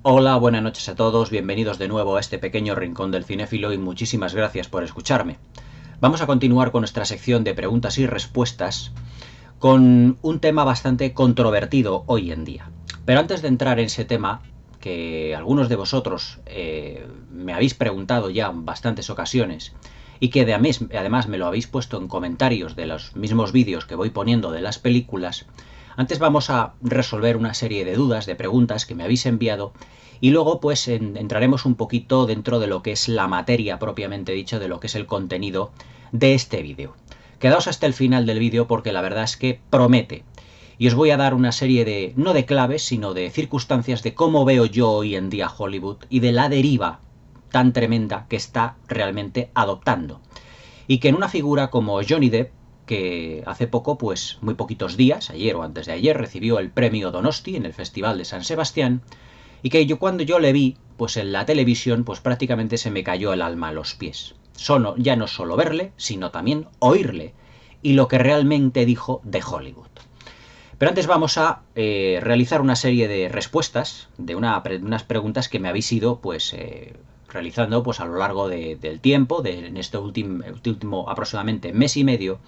Hola, buenas noches a todos, bienvenidos de nuevo a este pequeño rincón del cinéfilo y muchísimas gracias por escucharme. Vamos a continuar con nuestra sección de preguntas y respuestas con un tema bastante controvertido hoy en día. Pero antes de entrar en ese tema, que algunos de vosotros me habéis preguntado ya en bastantes ocasiones y que además me lo habéis puesto en comentarios de los mismos vídeos que voy poniendo de las películas, antes vamos a resolver una serie de dudas, de preguntas que me habéis enviado y luego pues entraremos un poquito dentro de lo que es la materia propiamente dicho, de lo que es el contenido de este vídeo. Quedaos hasta el final del vídeo porque la verdad es que promete. Y os voy a dar una serie de, no de claves, sino de circunstancias de cómo veo yo hoy en día Hollywood y de la deriva tan tremenda que está realmente adoptando. Y que en una figura como Johnny Depp, que hace poco, pues muy poquitos días, ayer o antes de ayer, recibió el premio Donosti en el Festival de San Sebastián, y que cuando yo le vi, pues en la televisión, pues prácticamente se me cayó el alma a los pies. Ya no solo verle, sino también oírle, y lo que realmente dijo de Hollywood. Pero antes vamos a realizar una serie de respuestas de unas preguntas que me habéis ido pues realizando pues a lo largo del tiempo, en este último aproximadamente mes y medio,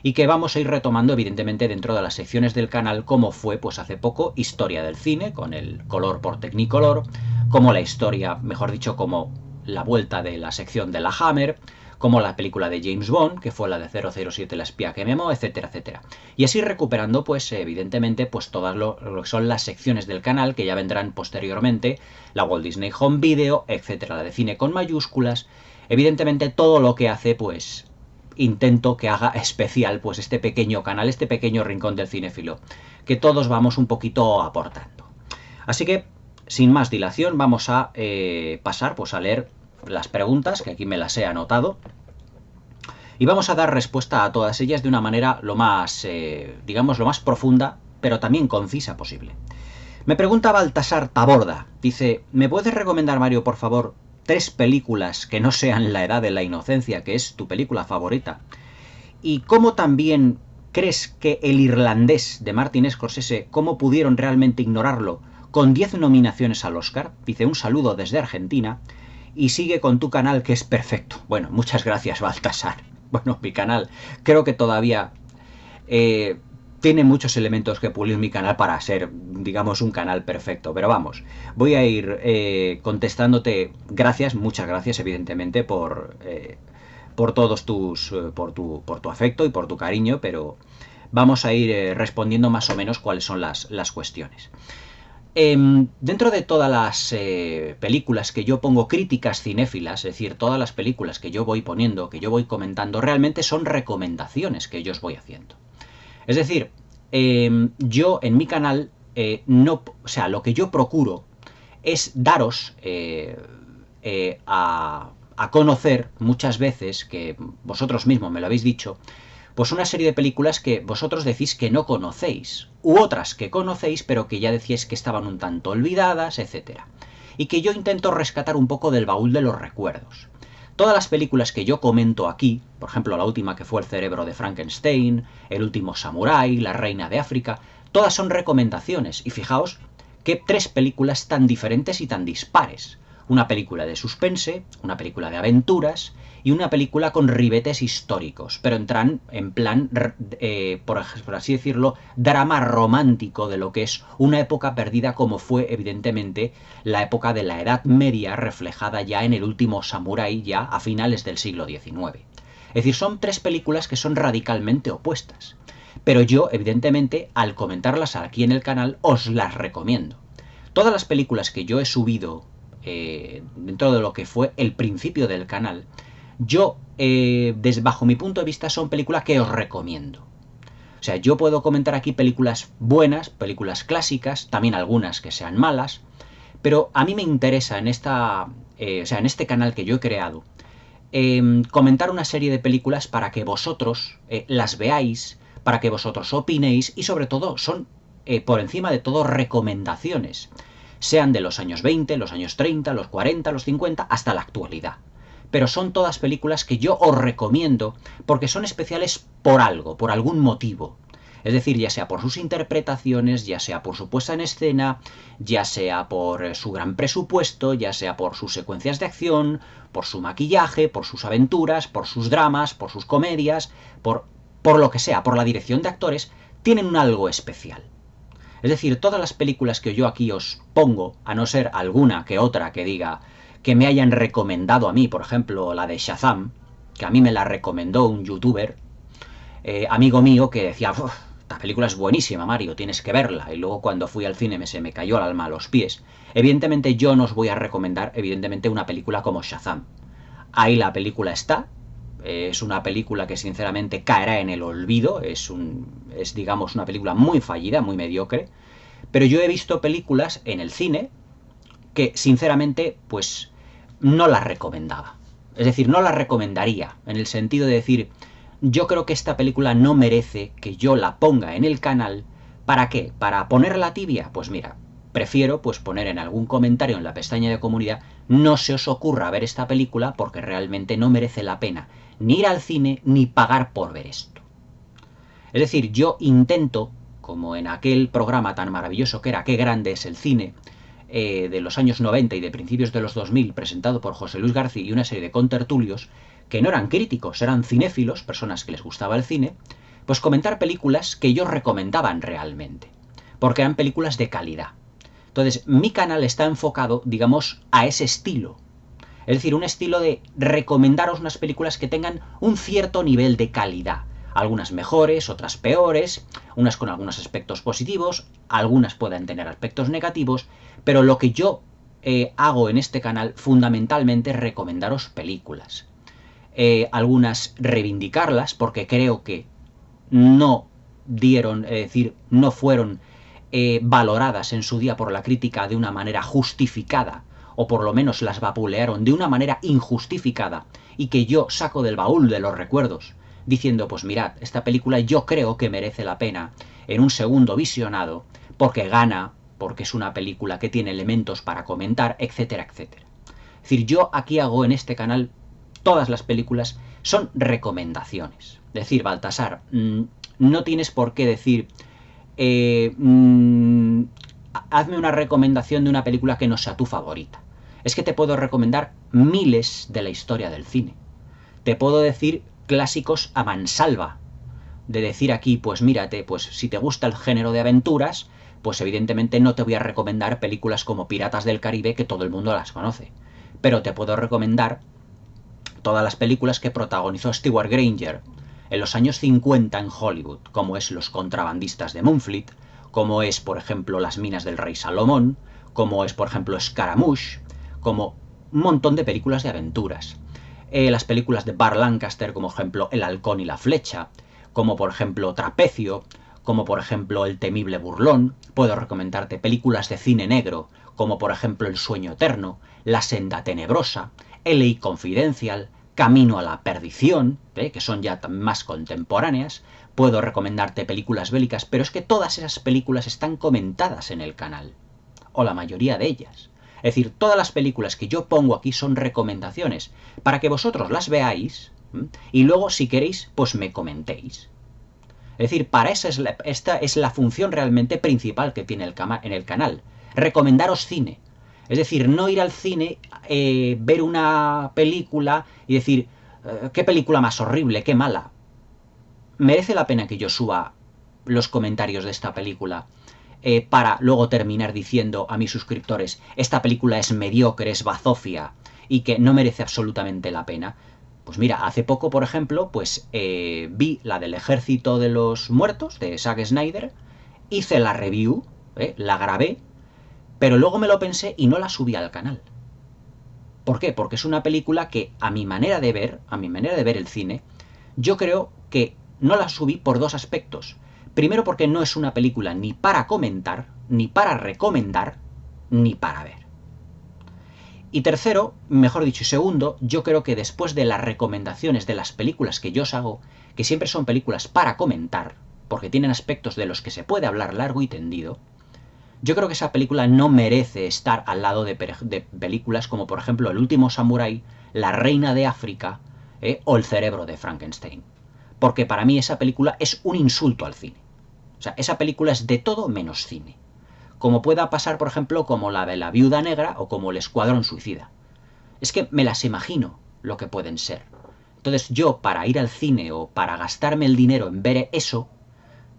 y que vamos a ir retomando evidentemente dentro de las secciones del canal, como fue pues hace poco Historia del Cine, con el color por Technicolor, como la historia, mejor dicho, como la vuelta de la sección de la Hammer, como la película de James Bond, que fue la de 007, la espía que me amó, etcétera, etcétera. Y así recuperando, pues evidentemente, pues todas lo que son las secciones del canal, que ya vendrán posteriormente, la Walt Disney Home Video, etcétera, la de cine con mayúsculas, evidentemente todo lo que hace, pues intento que haga especial pues este pequeño canal, este pequeño rincón del cinéfilo, que todos vamos un poquito aportando. Así que, sin más dilación, vamos a pasar pues a leer las preguntas, que aquí me las he anotado, y vamos a dar respuesta a todas ellas de una manera lo más, digamos, lo más profunda, pero también concisa posible. Me pregunta Baltasar Taborda, dice, ¿me puedes recomendar, Mario, por favor, 3 películas que no sean La Edad de la Inocencia, que es tu película favorita? ¿Y cómo también crees que El Irlandés de Martin Scorsese, cómo pudieron realmente ignorarlo con 10 nominaciones al Oscar? Dice, un saludo desde Argentina y sigue con tu canal que es perfecto. Bueno, muchas gracias, Baltasar. Bueno, mi canal creo que todavía tiene muchos elementos que pulir mi canal para ser, digamos, un canal perfecto. Pero vamos, voy a ir contestándote. Gracias, muchas gracias, evidentemente, por todos tus, por tu afecto y por tu cariño, pero vamos a ir respondiendo más o menos cuáles son las cuestiones. Dentro de todas las películas que yo pongo críticas cinéfilas, es decir, todas las películas que yo voy poniendo, que yo voy comentando, realmente son recomendaciones que yo os voy haciendo. Es decir, yo en mi canal, no, o sea, lo que yo procuro es daros a conocer muchas veces, que vosotros mismos me lo habéis dicho, pues una serie de películas que vosotros decís que no conocéis, u otras que conocéis pero que ya decíais que estaban un tanto olvidadas, etc. Y que yo intento rescatar un poco del baúl de los recuerdos. Todas las películas que yo comento aquí, por ejemplo la última que fue El cerebro de Frankenstein, El último samurái, La reina de África, todas son recomendaciones, y fijaos qué 3 películas tan diferentes y tan dispares. Una película de suspense, una película de aventuras y una película con ribetes históricos, pero entran en plan, por así decirlo, drama romántico de lo que es una época perdida como fue evidentemente la época de la Edad Media, reflejada ya en El último samurái, ya a finales del siglo XIX. Es decir, son 3 películas que son radicalmente opuestas, pero yo evidentemente al comentarlas aquí en el canal os las recomiendo. Todas las películas que yo he subido dentro de lo que fue el principio del canal, yo, bajo mi punto de vista, son películas que os recomiendo. O sea, yo puedo comentar aquí películas buenas, películas clásicas, también algunas que sean malas, pero a mí me interesa en en este canal que yo he creado, comentar una serie de películas para que vosotros las veáis, para que vosotros opinéis y sobre todo son, por encima de todo, recomendaciones. Sean de los años 20, los años 30, los 40, los 50, hasta la actualidad. Pero son todas películas que yo os recomiendo porque son especiales por algo, por algún motivo. Es decir, ya sea por sus interpretaciones, ya sea por su puesta en escena, ya sea por su gran presupuesto, ya sea por sus secuencias de acción, por su maquillaje, por sus aventuras, por sus dramas, por sus comedias, por lo que sea, por la dirección de actores, tienen un algo especial. Es decir, todas las películas que yo aquí os pongo, a no ser alguna que otra que diga que me hayan recomendado a mí, por ejemplo, la de Shazam, que a mí me la recomendó un youtuber, amigo mío, que decía, esta película es buenísima, Mario, tienes que verla. Y luego cuando fui al cine se me cayó el alma a los pies. Evidentemente yo no os voy a recomendar, evidentemente, una película como Shazam. Ahí la película está. Es una película que sinceramente caerá en el olvido. Es digamos, una película muy fallida, muy mediocre. Pero yo he visto películas en el cine que sinceramente pues no las recomendaba. Es decir, no las recomendaría, en el sentido de decir, yo creo que esta película no merece que yo la ponga en el canal. ¿Para qué? ¿Para ponerla tibia? Pues mira, prefiero pues poner en algún comentario en la pestaña de comunidad, no se os ocurra ver esta película porque realmente no merece la pena ni ir al cine ni pagar por ver esto. Es decir, yo intento, como en aquel programa tan maravilloso que era Qué grande es el cine, de los años 90 y de principios de los 2000, presentado por José Luis García y una serie de contertulios, que no eran críticos, eran cinéfilos, personas que les gustaba el cine, pues comentar películas que ellos recomendaban realmente, porque eran películas de calidad. Entonces, mi canal está enfocado, digamos, a ese estilo. Es decir, un estilo de recomendaros unas películas que tengan un cierto nivel de calidad. Algunas mejores, otras peores, unas con algunos aspectos positivos, algunas pueden tener aspectos negativos, pero lo que yo hago en este canal fundamentalmente es recomendaros películas. Algunas reivindicarlas porque creo que no dieron, es decir, no fueron valoradas en su día por la crítica de una manera justificada, o por lo menos las vapulearon de una manera injustificada, y que yo saco del baúl de los recuerdos diciendo, pues mirad, esta película yo creo que merece la pena en un segundo visionado porque gana, porque es una película que tiene elementos para comentar, etcétera, etcétera. Es decir, yo aquí hago en este canal, todas las películas son recomendaciones. Es decir, Baltasar, no tienes por qué decir hazme una recomendación de una película que no sea tu favorita. Es que te puedo recomendar miles de la historia del cine. Te puedo decir clásicos a mansalva. De decir aquí, pues mírate, pues si te gusta el género de aventuras, pues evidentemente no te voy a recomendar películas como Piratas del Caribe, que todo el mundo las conoce. Pero te puedo recomendar todas las películas que protagonizó Stewart Granger en los años 50 en Hollywood, como es Los contrabandistas de Moonfleet, como es, por ejemplo, Las minas del rey Salomón, como es, por ejemplo, Scaramouche, como un montón de películas de aventuras. Las películas de Burt Lancaster, como ejemplo El halcón y la flecha, como por ejemplo Trapecio, como por ejemplo El temible burlón. Puedo recomendarte películas de cine negro, como por ejemplo El sueño eterno, La senda tenebrosa, L.A. Confidential, Camino a la perdición, que son ya más contemporáneas. Puedo recomendarte películas bélicas, pero es que todas esas películas están comentadas en el canal, o la mayoría de ellas. Es decir, todas las películas que yo pongo aquí son recomendaciones, para que vosotros las veáis, y luego, si queréis, pues me comentéis. Es decir, para esta es la función realmente principal que tiene en el canal, recomendaros cine. Es decir, no ir al cine, ver una película y decir, qué película más horrible, qué mala. ¿Merece la pena que yo suba los comentarios de esta película para luego terminar diciendo a mis suscriptores, esta película es mediocre, es bazofia y que no merece absolutamente la pena? Pues mira, hace poco, por ejemplo, pues vi la del Ejército de los Muertos, de Zack Snyder, hice la review, la grabé, pero luego me lo pensé y no la subí al canal. ¿Por qué? Porque es una película que, a mi manera de ver el cine, yo creo que no la subí por dos aspectos. Primero, porque no es una película ni para comentar, ni para recomendar, ni para ver. Y tercero, mejor dicho, y segundo, yo creo que después de las recomendaciones de las películas que yo os hago, que siempre son películas para comentar, porque tienen aspectos de los que se puede hablar largo y tendido, yo creo que esa película no merece estar al lado de películas como, por ejemplo, El último samurái, La reina de África, o El cerebro de Frankenstein. Porque para mí esa película es un insulto al cine. O sea, esa película es de todo menos cine. Como pueda pasar, por ejemplo, como la de La Viuda Negra o como El Escuadrón Suicida. Es que me las imagino lo que pueden ser. Entonces yo, para ir al cine o para gastarme el dinero en ver eso,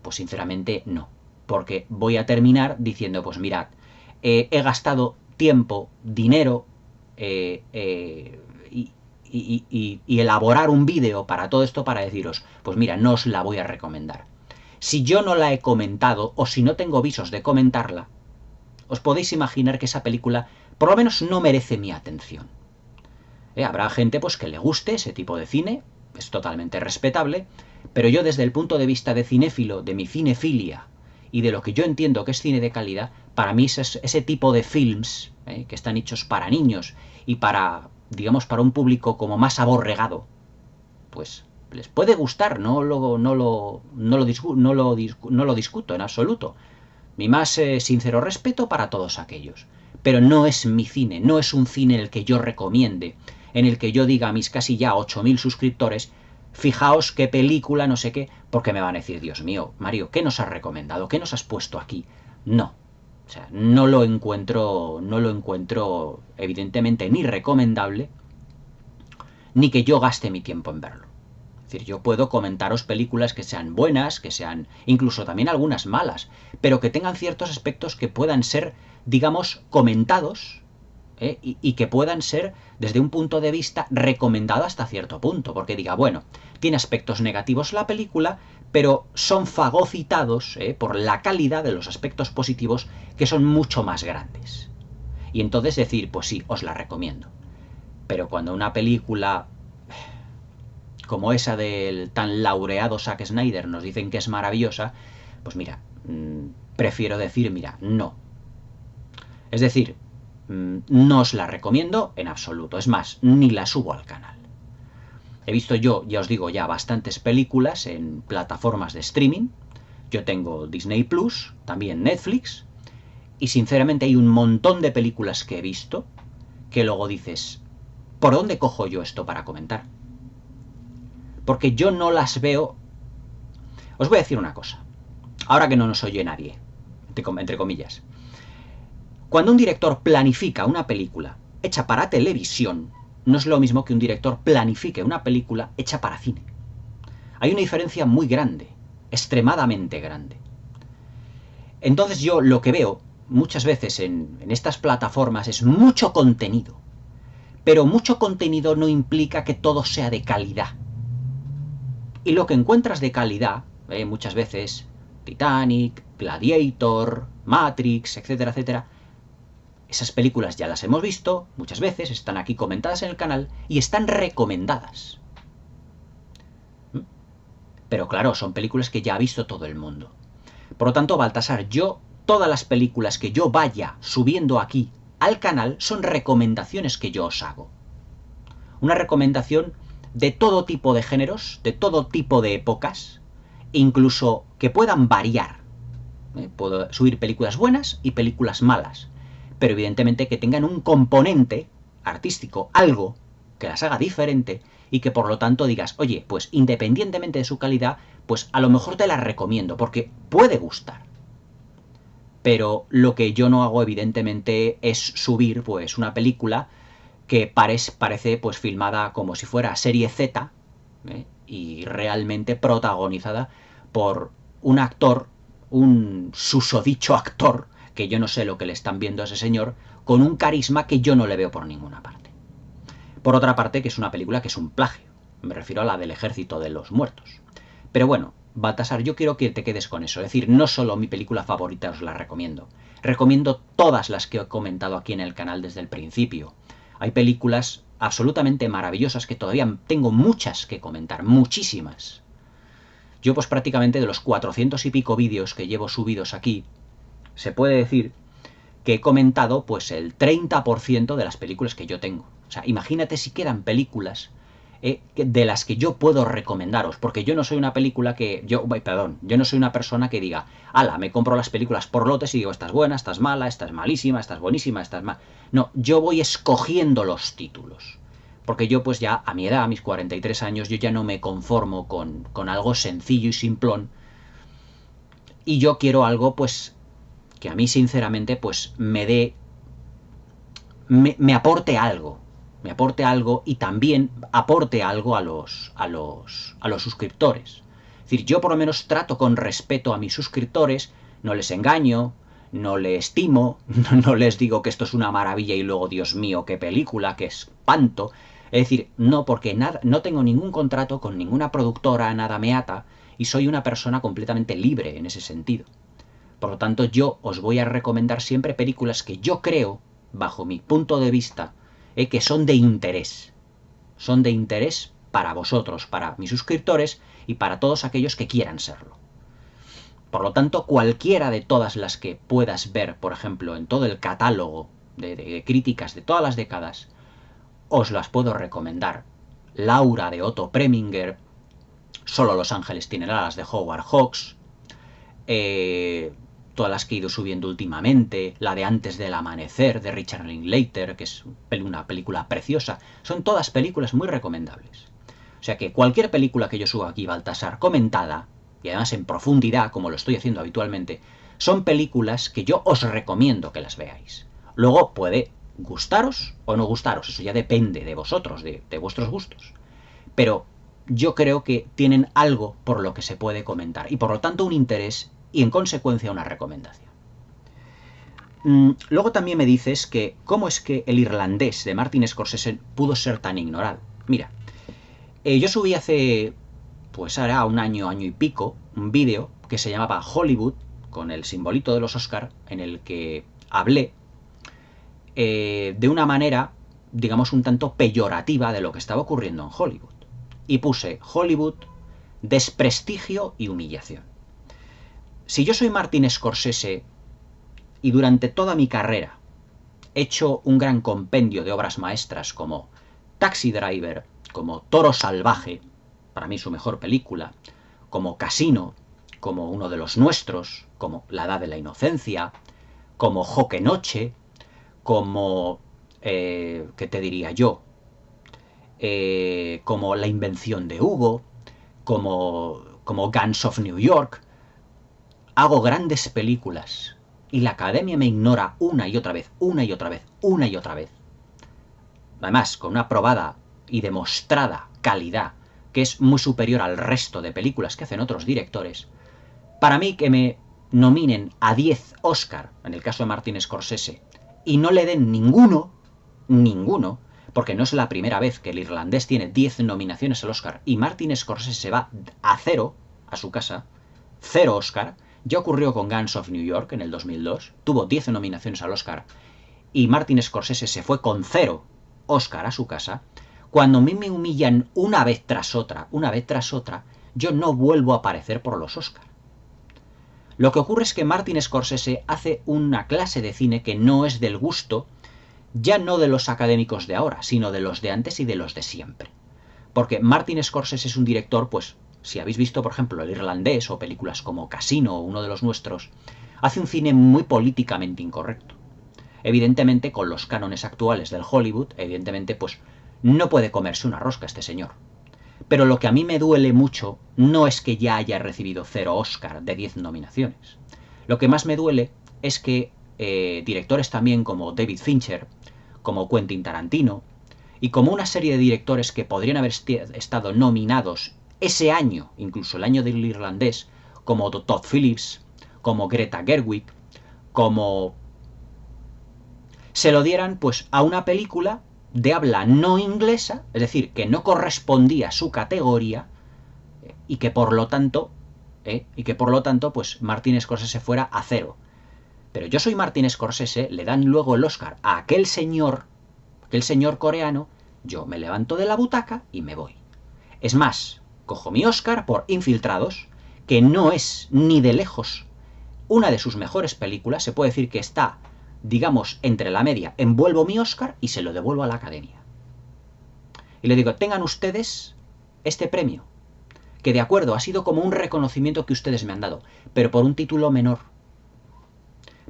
pues sinceramente no. Porque voy a terminar diciendo, pues mirad, he gastado tiempo, dinero y elaborar un vídeo para todo esto para deciros, pues mira, no os la voy a recomendar. Si yo no la he comentado o si no tengo visos de comentarla, os podéis imaginar que esa película por lo menos no merece mi atención. Habrá gente pues que le guste ese tipo de cine, es totalmente respetable, pero yo desde el punto de vista de cinéfilo, de mi cinefilia y de lo que yo entiendo que es cine de calidad, para mí ese tipo de films que están hechos para niños y para, digamos, para un público como más aborregado, pues les puede gustar, no lo discuto en absoluto. Mi más sincero respeto para todos aquellos. Pero no es mi cine, no es un cine en el que yo recomiende, en el que yo diga a mis casi ya 8.000 suscriptores, fijaos qué película, no sé qué, porque me van a decir, Dios mío, Mario, ¿qué nos has recomendado? ¿Qué nos has puesto aquí? No. O sea, no lo encuentro evidentemente ni recomendable, ni que yo gaste mi tiempo en verlo. Es decir, yo puedo comentaros películas que sean buenas, que sean incluso también algunas malas, pero que tengan ciertos aspectos que puedan ser, digamos, comentados y que puedan ser desde un punto de vista recomendado hasta cierto punto, porque diga, bueno, tiene aspectos negativos la película, pero son fagocitados por la calidad de los aspectos positivos que son mucho más grandes. Y entonces decir, pues sí, os la recomiendo. Pero cuando una película como esa del tan laureado Zack Snyder nos dicen que es maravillosa, pues mira, prefiero decir, mira, no. Es decir, no os la recomiendo en absoluto. Es más, ni la subo al canal. He visto yo, ya os digo, ya bastantes películas en plataformas de streaming. Yo tengo Disney Plus, también Netflix, y sinceramente hay un montón de películas que he visto que luego dices, ¿por dónde cojo yo esto para comentar? Porque yo no las veo. Os voy a decir una cosa, ahora que no nos oye nadie, entre comillas. Cuando un director planifica una película hecha para televisión, no es lo mismo que un director planifique una película hecha para cine. Hay una diferencia muy grande, extremadamente grande. Entonces yo lo que veo muchas veces en estas plataformas es mucho contenido, pero mucho contenido no implica que todo sea de calidad. Y lo que encuentras de calidad, muchas veces, Titanic, Gladiator, Matrix, etcétera, etcétera, esas películas ya las hemos visto muchas veces, están aquí comentadas en el canal y están recomendadas. Pero claro, son películas que ya ha visto todo el mundo. Por lo tanto, Baltasar, todas las películas que yo vaya subiendo aquí al canal son recomendaciones que yo os hago. Una recomendación de todo tipo de géneros, de todo tipo de épocas, incluso que puedan variar. Puedo subir películas buenas y películas malas, pero evidentemente que tengan un componente artístico, algo que las haga diferente y que por lo tanto digas, oye, pues independientemente de su calidad, pues a lo mejor te la recomiendo, porque puede gustar. Pero lo que yo no hago evidentemente es subir pues una película que parece pues filmada como si fuera serie Z y realmente protagonizada por un actor, un susodicho actor, que yo no sé lo que le están viendo a ese señor, con un carisma que yo no le veo por ninguna parte. Por otra parte, que es una película que es un plagio, me refiero a la del Ejército de los Muertos. Pero bueno, Baltasar, yo quiero que te quedes con eso, es decir, no solo mi película favorita os la recomiendo todas las que he comentado aquí en el canal desde el principio. Hay películas absolutamente maravillosas que todavía tengo muchas que comentar, muchísimas. Yo pues prácticamente de los 400 y pico vídeos que llevo subidos aquí, se puede decir que he comentado pues el 30% de las películas que yo tengo. O sea, imagínate si quedan películas de las que yo puedo recomendaros, porque yo no soy una yo no soy una persona que diga, ala, me compro las películas por lotes y digo, esta es buena, esta es mala, esta es malísima, esta es buenísima, esta es mala. No, yo voy escogiendo los títulos, porque yo pues ya a mi edad, a mis 43 años, yo ya no me conformo con algo sencillo y simplón, y yo quiero algo, pues, que a mí sinceramente, pues, me aporte algo. Me aporte algo y también aporte algo a los suscriptores. Es decir, yo por lo menos trato con respeto a mis suscriptores, no les engaño, no les estimo, no les digo que esto es una maravilla y luego, Dios mío, qué película, qué espanto. Es decir, no, porque no tengo ningún contrato con ninguna productora, nada me ata, y soy una persona completamente libre en ese sentido. Por lo tanto, yo os voy a recomendar siempre películas que yo creo, bajo mi punto de vista, que son de interés. Son de interés para vosotros, para mis suscriptores y para todos aquellos que quieran serlo. Por lo tanto, cualquiera de todas las que puedas ver, por ejemplo, en todo el catálogo de críticas de todas las décadas, os las puedo recomendar. Laura de Otto Preminger, Solo los ángeles tienen alas de Howard Hawks, todas las que he ido subiendo últimamente, la de Antes del amanecer de Richard Linklater, que es una película preciosa, son todas películas muy recomendables. O sea que cualquier película que yo suba aquí, Baltasar, comentada, y además en profundidad, como lo estoy haciendo habitualmente, son películas que yo os recomiendo que las veáis. Luego puede gustaros o no gustaros, eso ya depende de vosotros, de vuestros gustos. Pero yo creo que tienen algo por lo que se puede comentar y por lo tanto un interés y en consecuencia una recomendación. Luego también me dices que cómo es que El irlandés de Martin Scorsese pudo ser tan ignorado. Mira, yo subí hace, pues ahora un año y pico, un vídeo que se llamaba Hollywood, con el simbolito de los Oscar, en el que hablé de una manera, digamos, un tanto peyorativa de lo que estaba ocurriendo en Hollywood. Y puse Hollywood, desprestigio y humillación. Si yo soy Martin Scorsese y durante toda mi carrera he hecho un gran compendio de obras maestras como Taxi Driver, como Toro Salvaje, para mí su mejor película, como Casino, como Uno de los nuestros, como La edad de la inocencia, como Joque Noche, como, ¿qué te diría yo? Como La invención de Hugo, como Guns of New York. Hago grandes películas y la academia me ignora una y otra vez, una y otra vez, una y otra vez. Además, con una probada y demostrada calidad que es muy superior al resto de películas que hacen otros directores. Para mí que me nominen a 10 Oscar, en el caso de Martin Scorsese, y no le den ninguno, porque no es la primera vez que El irlandés tiene 10 nominaciones al Oscar y Martin Scorsese se va a 0 a su casa, 0 Oscar. Ya ocurrió con Guns of New York en el 2002, tuvo 10 nominaciones al Oscar y Martin Scorsese se fue con 0 Oscar a su casa. Cuando a mí me humillan una vez tras otra, yo no vuelvo a aparecer por los Oscar. Lo que ocurre es que Martin Scorsese hace una clase de cine que no es del gusto, ya no de los académicos de ahora, sino de los de antes y de los de siempre. Porque Martin Scorsese es un director, pues, si habéis visto, por ejemplo, El irlandés o películas como Casino o Uno de los nuestros, hace un cine muy políticamente incorrecto. Evidentemente, con los cánones actuales del Hollywood, evidentemente, pues, no puede comerse una rosca este señor. Pero lo que a mí me duele mucho no es que ya haya recibido 0 Oscar de 10 nominaciones. Lo que más me duele es que directores también como David Fincher, como Quentin Tarantino, y como una serie de directores que podrían haber estado nominados ese año, incluso el año del irlandés, como Todd Phillips, como Greta Gerwig, como se lo dieran pues a una película de habla no inglesa, es decir, que no correspondía a su categoría y que por lo tanto, pues Martin Scorsese fuera a 0. Pero yo soy Martin Scorsese, le dan luego el Oscar a aquel señor coreano, yo me levanto de la butaca y me voy. Es más, cojo mi Oscar por Infiltrados, que no es ni de lejos una de sus mejores películas, se puede decir que está, digamos, entre la media, envuelvo mi Oscar y se lo devuelvo a la academia. Y le digo, tengan ustedes este premio, que de acuerdo, ha sido como un reconocimiento que ustedes me han dado, pero por un título menor.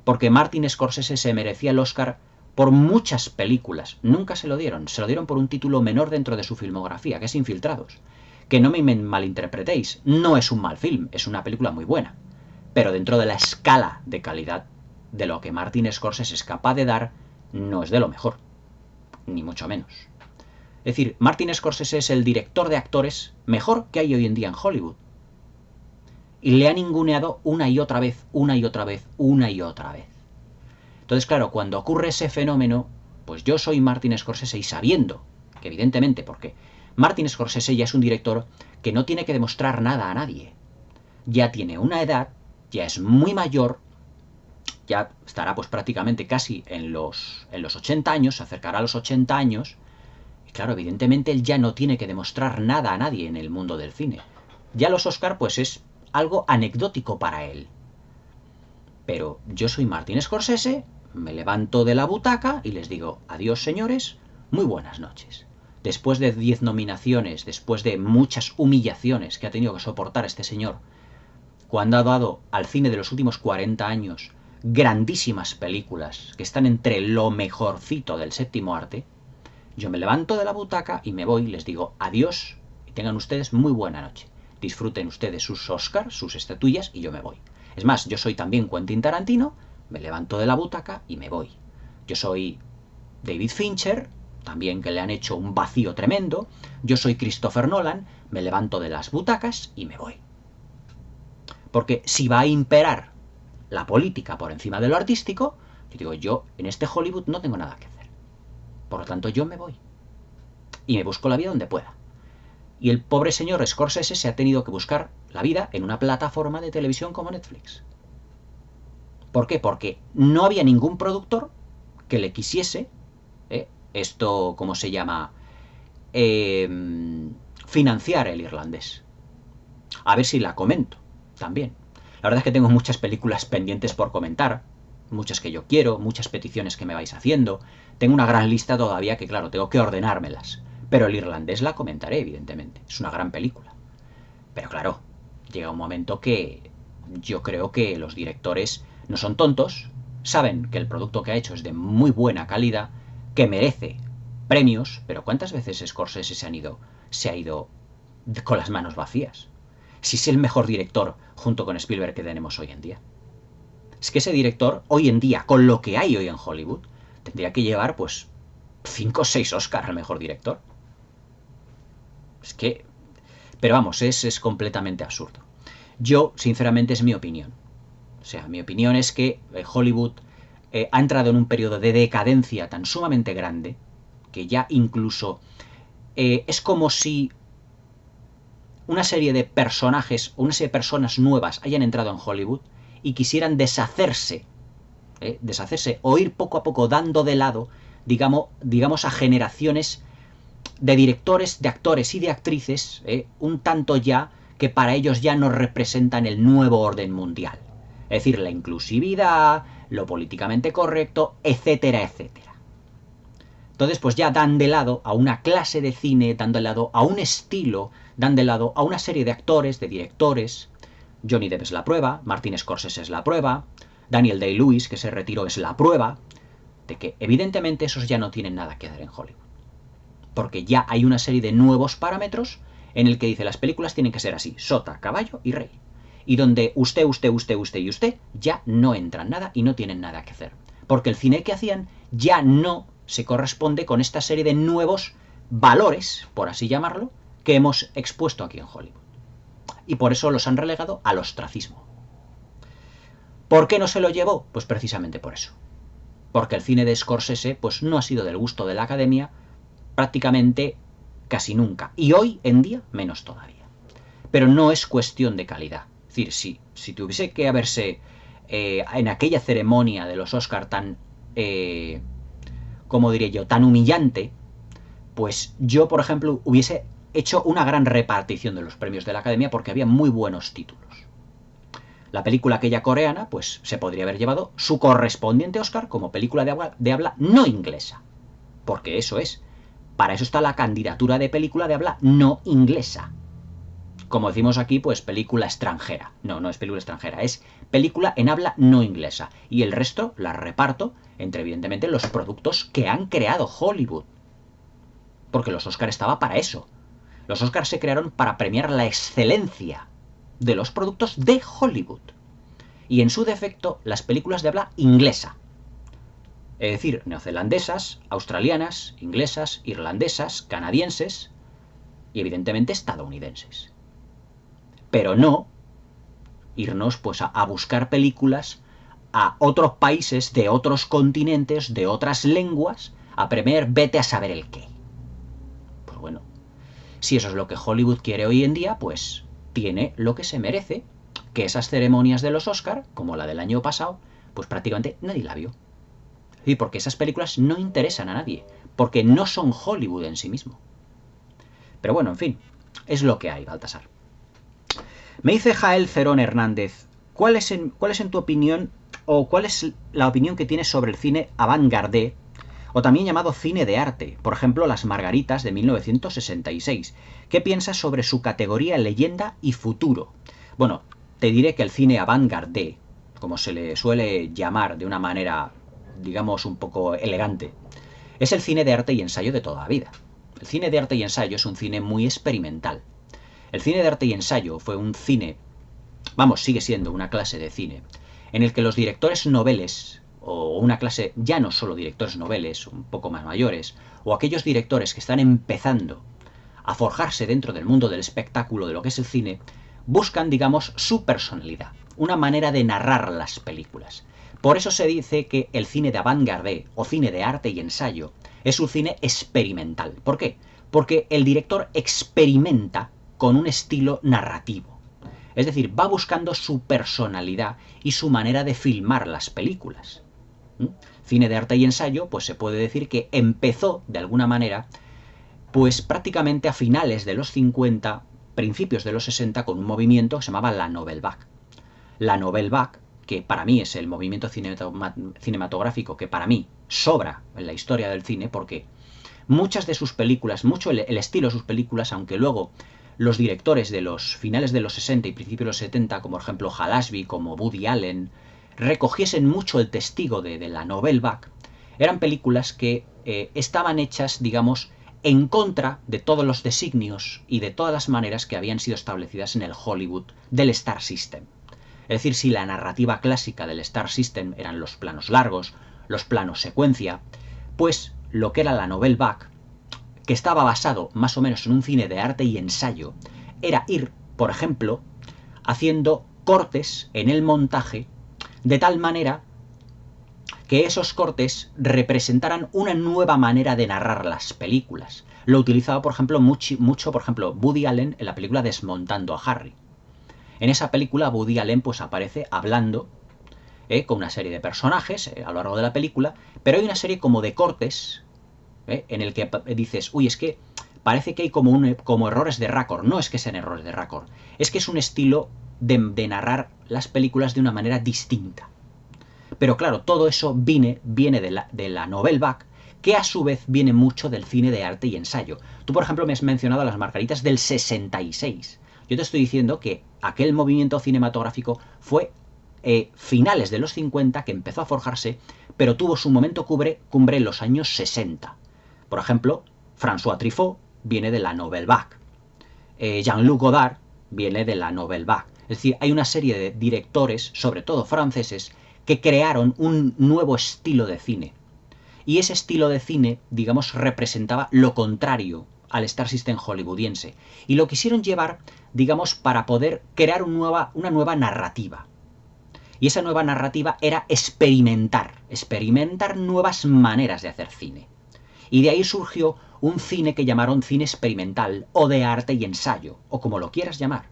Porque Martin Scorsese se merecía el Oscar por muchas películas, nunca se lo dieron por un título menor dentro de su filmografía, que es Infiltrados. Que no me malinterpretéis, no es un mal film, es una película muy buena. pero dentro de la escala de calidad de lo que Martin Scorsese es capaz de dar, no es de lo mejor, ni mucho menos. Es decir, Martin Scorsese es el director de actores mejor que hay hoy en día en Hollywood. Y le ha ninguneado una y otra vez, una y otra vez, una y otra vez. Entonces, claro, cuando ocurre ese fenómeno, pues yo soy Martin Scorsese y sabiendo que evidentemente, porque Martin Scorsese ya es un director que no tiene que demostrar nada a nadie. Ya tiene una edad, ya es muy mayor, ya estará pues prácticamente casi en los 80 años, se acercará a los 80 años, y claro, evidentemente él ya no tiene que demostrar nada a nadie en el mundo del cine. Ya los Oscar pues es algo anecdótico para él. Pero yo soy Martin Scorsese, me levanto de la butaca y les digo, adiós señores, muy buenas noches. Después de 10 nominaciones, después de muchas humillaciones que ha tenido que soportar este señor, cuando ha dado al cine de los últimos 40 años grandísimas películas que están entre lo mejorcito del séptimo arte, yo me levanto de la butaca y me voy, les digo adiós y tengan ustedes muy buena noche. Disfruten ustedes sus Oscars, sus estatuillas y yo me voy. Es más, yo soy también Quentin Tarantino, me levanto de la butaca y me voy. Yo soy David Fincher, también que le han hecho un vacío tremendo. Yo soy Christopher Nolan, me levanto de las butacas y me voy. Porque si va a imperar la política por encima de lo artístico, yo digo, yo en este Hollywood no tengo nada que hacer. Por lo tanto, yo me voy. Y me busco la vida donde pueda. Y el pobre señor Scorsese se ha tenido que buscar la vida en una plataforma de televisión como Netflix. ¿Por qué? Porque no había ningún productor que le quisiese, esto, ¿cómo se llama? Financiar el irlandés. A ver si la comento también. La verdad es que tengo muchas películas pendientes por comentar, muchas que yo quiero, muchas peticiones que me vais haciendo. Tengo una gran lista todavía que, claro, tengo que ordenármelas. Pero el irlandés la comentaré, evidentemente. Es una gran película. Pero claro, llega un momento que yo creo que los directores no son tontos, saben que el producto que ha hecho es de muy buena calidad, que merece premios, pero ¿cuántas veces Scorsese se ha ido con las manos vacías? Si es el mejor director junto con Spielberg que tenemos hoy en día. Es que ese director, hoy en día, con lo que hay hoy en Hollywood, tendría que llevar, pues, 5 o 6 Oscars al mejor director. Es que... Pero vamos, es completamente absurdo. Yo, sinceramente, es mi opinión. O sea, mi opinión es que Hollywood ha entrado en un periodo de decadencia tan sumamente grande que ya incluso es como si una serie de personajes o una serie de personas nuevas hayan entrado en Hollywood y quisieran deshacerse o ir poco a poco dando de lado, digamos a generaciones de directores, de actores y de actrices, un tanto ya que para ellos ya no representan el nuevo orden mundial. Es decir, la inclusividad, lo políticamente correcto, etcétera, etcétera. Entonces, pues ya dan de lado a una clase de cine, dan de lado a un estilo, dan de lado a una serie de actores, de directores. Johnny Depp es la prueba, Martin Scorsese es la prueba, Daniel Day-Lewis, que se retiró, es la prueba de que evidentemente esos ya no tienen nada que hacer en Hollywood. Porque ya hay una serie de nuevos parámetros en el que dice las películas tienen que ser así, sota, caballo y rey. Y donde usted y usted ya no entran nada y no tienen nada que hacer. Porque el cine que hacían ya no se corresponde con esta serie de nuevos valores, por así llamarlo, que hemos expuesto aquí en Hollywood. Y por eso los han relegado al ostracismo. ¿Por qué no se lo llevó? Pues precisamente por eso. Porque el cine de Scorsese pues no ha sido del gusto de la academia prácticamente casi nunca. Y hoy en día menos todavía. Pero no es cuestión de calidad. Es decir, si tuviese que haberse en aquella ceremonia de los Oscar tan, ¿cómo diré yo?, tan humillante, pues yo, por ejemplo, hubiese hecho una gran repartición de los premios de la Academia porque había muy buenos títulos. La película aquella coreana, pues se podría haber llevado su correspondiente Oscar como película de habla no inglesa. Porque eso es. Para eso está la candidatura de película de habla no inglesa. Como decimos aquí, pues película extranjera. No es película extranjera, es película en habla no inglesa. Y el resto la reparto entre, evidentemente, los productos que han creado Hollywood. Porque los Oscars estaba para eso. Los Oscars se crearon para premiar la excelencia de los productos de Hollywood. y en su defecto las películas de habla inglesa. Es decir, neozelandesas, australianas, inglesas, irlandesas, canadienses y evidentemente estadounidenses. Pero no irnos pues a buscar películas a otros países de otros continentes, de otras lenguas, a premiar vete a saber el qué. Pues bueno, si eso es lo que Hollywood quiere hoy en día, pues tiene lo que se merece, que esas ceremonias de los Oscar, como la del año pasado, pues prácticamente nadie la vio. Y porque esas películas no interesan a nadie, porque no son Hollywood en sí mismo. Pero bueno, en fin, es lo que hay, Baltasar. Me dice Jael Cerón Hernández, ¿cuál es en tu opinión, o cuál es la opinión que tienes sobre el cine avant-garde, o también llamado cine de arte, por ejemplo, Las Margaritas de 1966? ¿Qué piensas sobre su categoría leyenda y futuro? Bueno, te diré que el cine avant-garde, como se le suele llamar de una manera, digamos, un poco elegante, es el cine de arte y ensayo de toda la vida. El cine de arte y ensayo es un cine muy experimental. El cine de arte y ensayo fue un cine, vamos, sigue siendo una clase de cine, en el que los directores noveles, o una clase, ya no solo directores noveles, un poco más mayores, o aquellos directores que están empezando a forjarse dentro del mundo del espectáculo, de lo que es el cine, buscan, digamos, su personalidad, una manera de narrar las películas. Por eso se dice que el cine de avant-garde, o cine de arte y ensayo, es un cine experimental. ¿Por qué? Porque el director experimenta con un estilo narrativo. Es decir, va buscando su personalidad y su manera de filmar las películas. Cine de arte y ensayo, pues se puede decir que empezó, de alguna manera, pues prácticamente a finales de los 50, principios de los 60, con un movimiento que se llamaba la Nouvelle Vague. La Nouvelle Vague, que para mí es el movimiento cinematográfico que para mí sobra en la historia del cine, porque muchas de sus películas, mucho el estilo de sus películas, aunque luego los directores de los finales de los 60 y principios de los 70, como por ejemplo Hal Ashby, como Woody Allen, recogiesen mucho el testigo de la Nouvelle Vague, eran películas que estaban hechas, digamos, en contra de todos los designios y de todas las maneras que habían sido establecidas en el Hollywood del Star System. Es decir, si la narrativa clásica del Star System eran los planos largos, los planos secuencia, pues lo que era la Nouvelle Vague, que estaba basado más o menos en un cine de arte y ensayo, era ir, por ejemplo, haciendo cortes en el montaje de tal manera que esos cortes representaran una nueva manera de narrar las películas. Lo utilizaba, por ejemplo, mucho, por ejemplo, Woody Allen en la película Desmontando a Harry. En esa película Woody Allen pues aparece hablando con una serie de personajes a lo largo de la película, pero hay una serie como de cortes en el que dices, uy, es que parece que hay como errores de raccord. No es que sean errores de raccord, es que es un estilo de narrar las películas de una manera distinta. Pero claro, todo eso viene de la Nouvelle Vague, que a su vez viene mucho del cine de arte y ensayo. Tú, por ejemplo, me has mencionado Las Margaritas del 66. Yo te estoy diciendo que aquel movimiento cinematográfico fue finales de los 50, que empezó a forjarse, pero tuvo su momento cumbre en los años 60. Por ejemplo, François Truffaut viene de la Nouvelle Vague. Jean-Luc Godard viene de la Nouvelle Vague. Es decir, hay una serie de directores, sobre todo franceses, que crearon un nuevo estilo de cine. Y ese estilo de cine, digamos, representaba lo contrario al Star System hollywoodiense. Y lo quisieron llevar, digamos, para poder crear una nueva narrativa. Y esa nueva narrativa era experimentar nuevas maneras de hacer cine. Y de ahí surgió un cine que llamaron cine experimental, o de arte y ensayo, o como lo quieras llamar.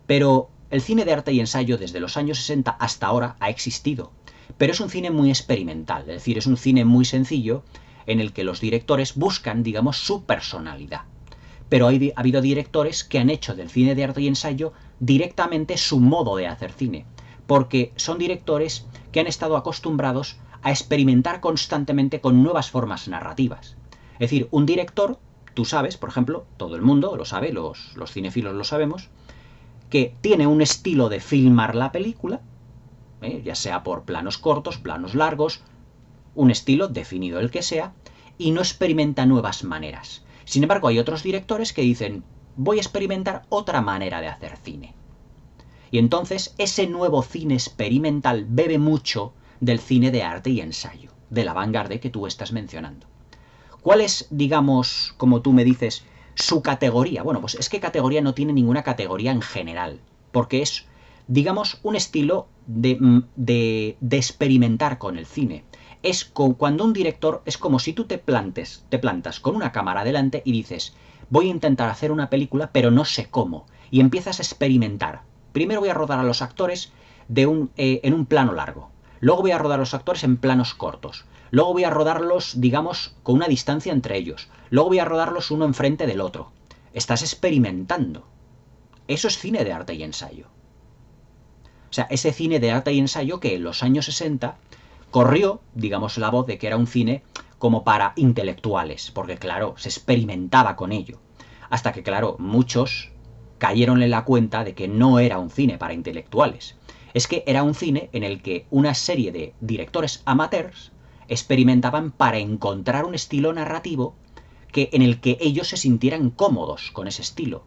Pero el cine de arte y ensayo desde los años 60 hasta ahora ha existido, pero es un cine muy experimental, es decir, es un cine muy sencillo en el que los directores buscan, digamos, su personalidad. Pero ha habido directores que han hecho del cine de arte y ensayo directamente su modo de hacer cine, porque son directores que han estado acostumbrados a experimentar constantemente con nuevas formas narrativas. Es decir, un director, tú sabes, por ejemplo, todo el mundo lo sabe, los cinéfilos lo sabemos, que tiene un estilo de filmar la película, ya sea por planos cortos, planos largos, un estilo definido el que sea, y no experimenta nuevas maneras. Sin embargo, hay otros directores que dicen, voy a experimentar otra manera de hacer cine. Y entonces ese nuevo cine experimental bebe mucho del cine de arte y ensayo, de la vanguardia que tú estás mencionando. ¿Cuál es, digamos, como tú me dices, su categoría? Bueno, pues es que categoría no tiene ninguna categoría en general, porque es, digamos, un estilo de experimentar con el cine. Cuando un director es como si tú te plantas con una cámara delante y dices, voy a intentar hacer una película, pero no sé cómo, y empiezas a experimentar. Primero voy a rodar a los actores en un plano largo. Luego voy a rodar a los actores en planos cortos. Luego voy a rodarlos, digamos, con una distancia entre ellos. Luego voy a rodarlos uno enfrente del otro. Estás experimentando. Eso es cine de arte y ensayo. O sea, ese cine de arte y ensayo que en los años 60 corrió, digamos, la voz de que era un cine como para intelectuales, porque claro, se experimentaba con ello. Hasta que, claro, muchos cayeron en la cuenta de que no era un cine para intelectuales. Es que era un cine en el que una serie de directores amateurs experimentaban para encontrar un estilo narrativo en el que ellos se sintieran cómodos con ese estilo.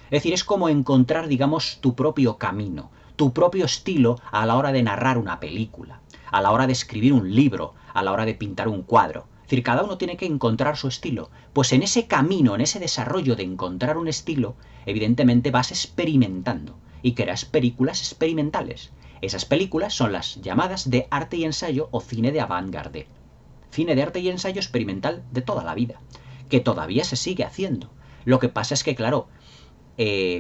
Es decir, es como encontrar, digamos, tu propio camino, tu propio estilo a la hora de narrar una película, a la hora de escribir un libro, a la hora de pintar un cuadro. Es decir, cada uno tiene que encontrar su estilo. Pues en ese camino, en ese desarrollo de encontrar un estilo, evidentemente vas experimentando y creas películas experimentales. Esas películas son las llamadas de arte y ensayo o cine de avant-garde. Cine de arte y ensayo experimental de toda la vida, que todavía se sigue haciendo. Lo que pasa es que, claro,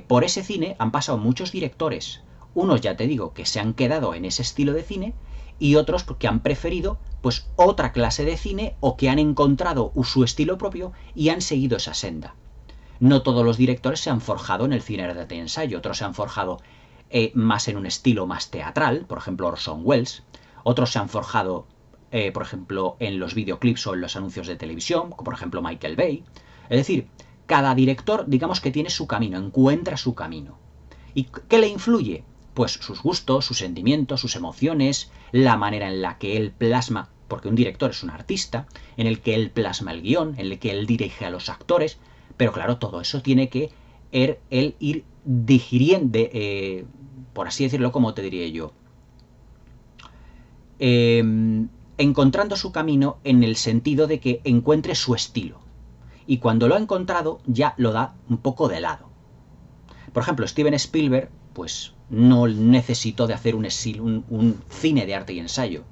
por ese cine han pasado muchos directores. Unos, ya te digo, que se han quedado en ese estilo de cine y otros que han preferido pues otra clase de cine o que han encontrado su estilo propio y han seguido esa senda. No todos los directores se han forjado en el cine de arte y ensayo, otros se han forjado más en un estilo más teatral, por ejemplo Orson Welles, otros se han forjado, por ejemplo, en los videoclips o en los anuncios de televisión, como por ejemplo Michael Bay. Es decir, cada director, digamos que tiene su camino, encuentra su camino. ¿Y qué le influye? Pues sus gustos, sus sentimientos, sus emociones, la manera en la que él plasma, porque un director es un artista, en el que él plasma el guión, en el que él dirige a los actores, pero claro, todo eso tiene que él ir digiriendo, por así decirlo, como te diría yo, encontrando su camino en el sentido de que encuentre su estilo. Y cuando lo ha encontrado, ya lo da un poco de lado. Por ejemplo, Steven Spielberg, pues no necesitó de hacer un cine de arte y ensayo,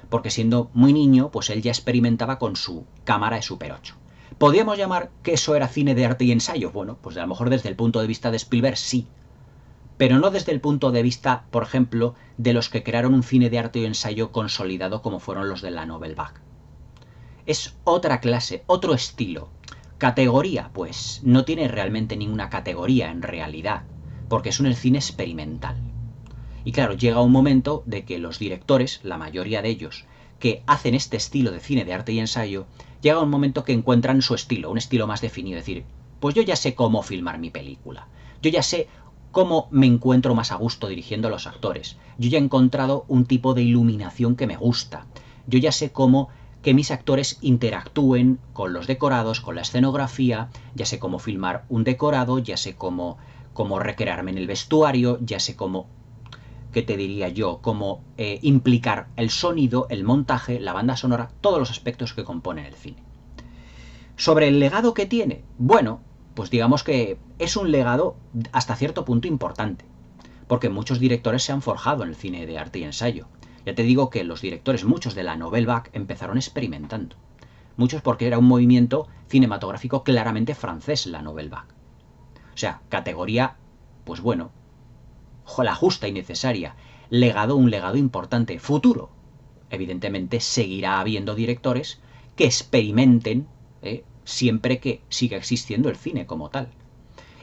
porque siendo muy niño, pues él ya experimentaba con su cámara de Super 8. ¿Podríamos llamar que eso era cine de arte y ensayo? Bueno, pues a lo mejor desde el punto de vista de Spielberg sí, pero no desde el punto de vista, por ejemplo, de los que crearon un cine de arte y ensayo consolidado como fueron los de la Nouvelle Vague. Es otra clase, otro estilo. ¿Categoría? Pues no tiene realmente ninguna categoría en realidad, porque es un cine experimental. Y claro, llega un momento de que los directores, la mayoría de ellos, que hacen este estilo de cine de arte y ensayo, llega un momento que encuentran su estilo, un estilo más definido, es decir, pues yo ya sé cómo filmar mi película, yo ya sé cómo me encuentro más a gusto dirigiendo a los actores, yo ya he encontrado un tipo de iluminación que me gusta, yo ya sé cómo que mis actores interactúen con los decorados, con la escenografía, ya sé cómo filmar un decorado, ya sé cómo recrearme en el vestuario, ya sé cómo, ¿qué te diría yo? Cómo implicar el sonido, el montaje, la banda sonora, todos los aspectos que componen el cine. Sobre el legado que tiene, bueno, pues digamos que es un legado hasta cierto punto importante, porque muchos directores se han forjado en el cine de arte y ensayo. Ya te digo que los directores, muchos de la Nouvelle Vague, empezaron experimentando. Muchos porque era un movimiento cinematográfico claramente francés, la Nouvelle Vague. O sea, categoría, pues bueno, la justa y necesaria. Legado, un legado importante. Futuro. Evidentemente seguirá habiendo directores que experimenten siempre que siga existiendo el cine como tal.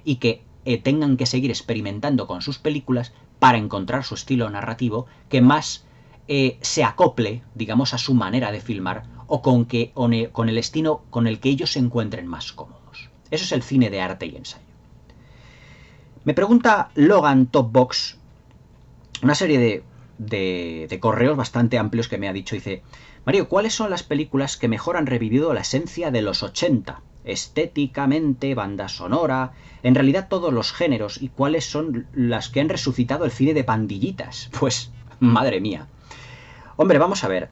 Y que tengan que seguir experimentando con sus películas para encontrar su estilo narrativo que más se acople, digamos, a su manera de filmar o con el estilo con el que ellos se encuentren más cómodos. Eso es el cine de arte y ensayo. Me pregunta Logan Topbox una serie de correos bastante amplios que me ha dicho. Dice: Mario, ¿cuáles son las películas que mejor han revivido la esencia de los 80? estéticamente, banda sonora, en realidad todos los géneros y cuáles son las que han resucitado el cine de pandillitas. Pues, madre mía. Hombre, vamos a ver.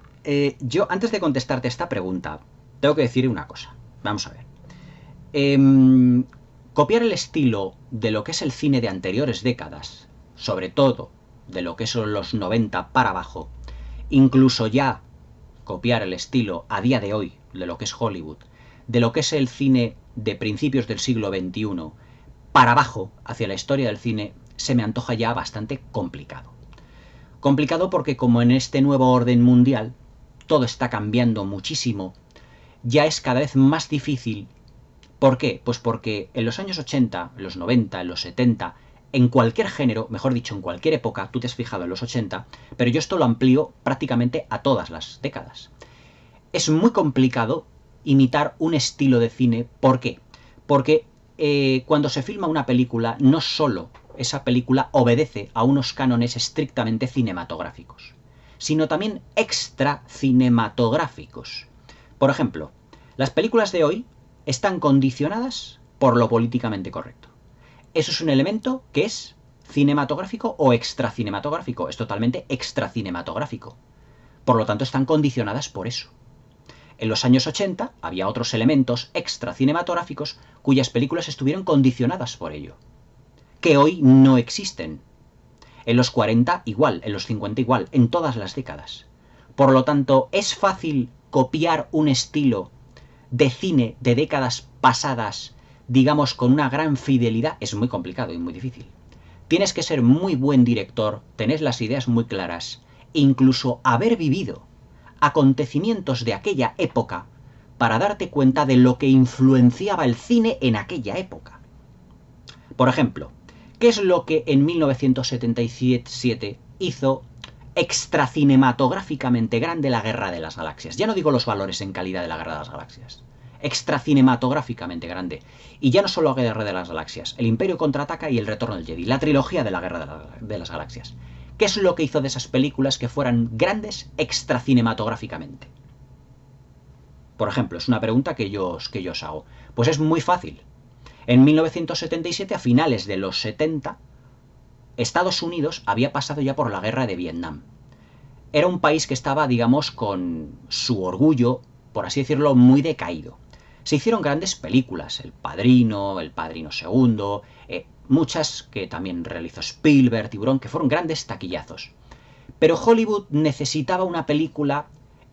Yo, antes de contestarte esta pregunta, tengo que decir una cosa. Vamos a ver. Copiar el estilo de lo que es el cine de anteriores décadas, sobre todo de lo que son los 90 para abajo, incluso ya copiar el estilo a día de hoy de lo que es Hollywood, de lo que es el cine de principios del siglo XXI, para abajo, hacia la historia del cine, se me antoja ya bastante complicado. Complicado porque como en este nuevo orden mundial todo está cambiando muchísimo, ya es cada vez más difícil. ¿Por qué? Pues porque en los años 80, en los 90, en los 70, en cualquier género, mejor dicho, en cualquier época, tú te has fijado en los 80, pero yo esto lo amplío prácticamente a todas las décadas. Es muy complicado imitar un estilo de cine. ¿Por qué? Porque cuando se filma una película, no solo esa película obedece a unos cánones estrictamente cinematográficos, sino también extra cinematográficos. Por ejemplo, las películas de hoy están condicionadas por lo políticamente correcto. Eso es un elemento que es cinematográfico o extracinematográfico. Es totalmente extracinematográfico. Por lo tanto, están condicionadas por eso. En los años 80 había otros elementos extracinematográficos cuyas películas estuvieron condicionadas por ello, que hoy no existen. En los 40 igual, en los 50 igual, en todas las décadas. Por lo tanto, es fácil copiar un estilo de cine de décadas pasadas, digamos, con una gran fidelidad. Es muy complicado y muy difícil. Tienes que ser muy buen director, tener las ideas muy claras, incluso haber vivido acontecimientos de aquella época para darte cuenta de lo que influenciaba el cine en aquella época. Por ejemplo, ¿qué es lo que en 1977 hizo extracinematográficamente grande la Guerra de las Galaxias? Ya no digo los valores en calidad de la Guerra de las Galaxias. Extracinematográficamente grande. Y ya no solo la Guerra de las Galaxias, el Imperio contraataca y el Retorno del Jedi, la trilogía de la Guerra de las Galaxias. ¿Qué es lo que hizo de esas películas que fueran grandes extracinematográficamente? Por ejemplo, es una pregunta que yo os hago. Pues es muy fácil. En 1977, a finales de los 70, Estados Unidos había pasado ya por la guerra de Vietnam. Era un país que estaba, digamos, con su orgullo, por así decirlo, muy decaído. Se hicieron grandes películas, El Padrino II, muchas que también realizó Spielberg, Tiburón, que fueron grandes taquillazos. Pero Hollywood necesitaba una película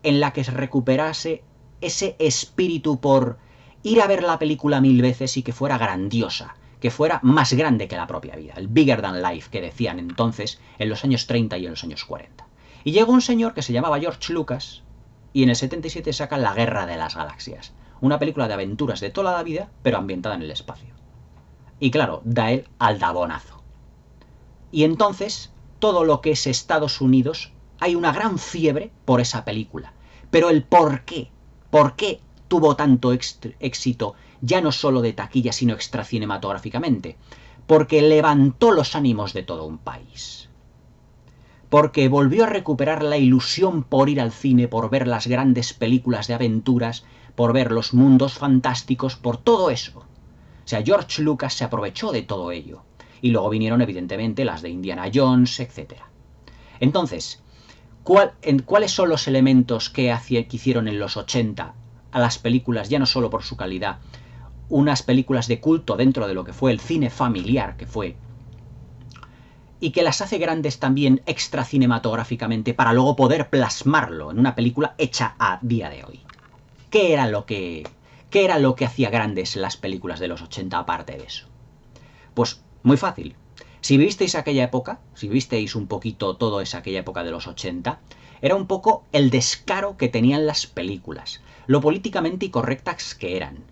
en la que se recuperase ese espíritu por ir a ver la película 1000 veces y que fuera grandiosa, que fuera más grande que la propia vida, el bigger than life que decían entonces en los años 30 y en los años 40. Y llegó un señor que se llamaba George Lucas y en el 77 saca La Guerra de las Galaxias, una película de aventuras de toda la vida, pero ambientada en el espacio. Y claro, da el aldabonazo. Y entonces, todo lo que es Estados Unidos, hay una gran fiebre por esa película. Pero el por qué tuvo tanto éxito, ya no solo de taquilla, sino extracinematográficamente. Porque levantó los ánimos de todo un país. Porque volvió a recuperar la ilusión por ir al cine, por ver las grandes películas de aventuras, por ver los mundos fantásticos, por todo eso. O sea, George Lucas se aprovechó de todo ello. Y luego vinieron, evidentemente, las de Indiana Jones, etc. Entonces, ¿cuáles son los elementos que hicieron en los 80 a las películas, ya no solo por su calidad, unas películas de culto dentro de lo que fue el cine familiar que fue, y que las hace grandes también extracinematográficamente para luego poder plasmarlo en una película hecha a día de hoy? ¿Qué era lo que hacía grandes las películas de los 80 aparte de eso? Pues muy fácil. Si vivisteis aquella época, si visteis un poquito todo aquella época de los 80, era un poco el descaro que tenían las películas, lo políticamente incorrectas que eran,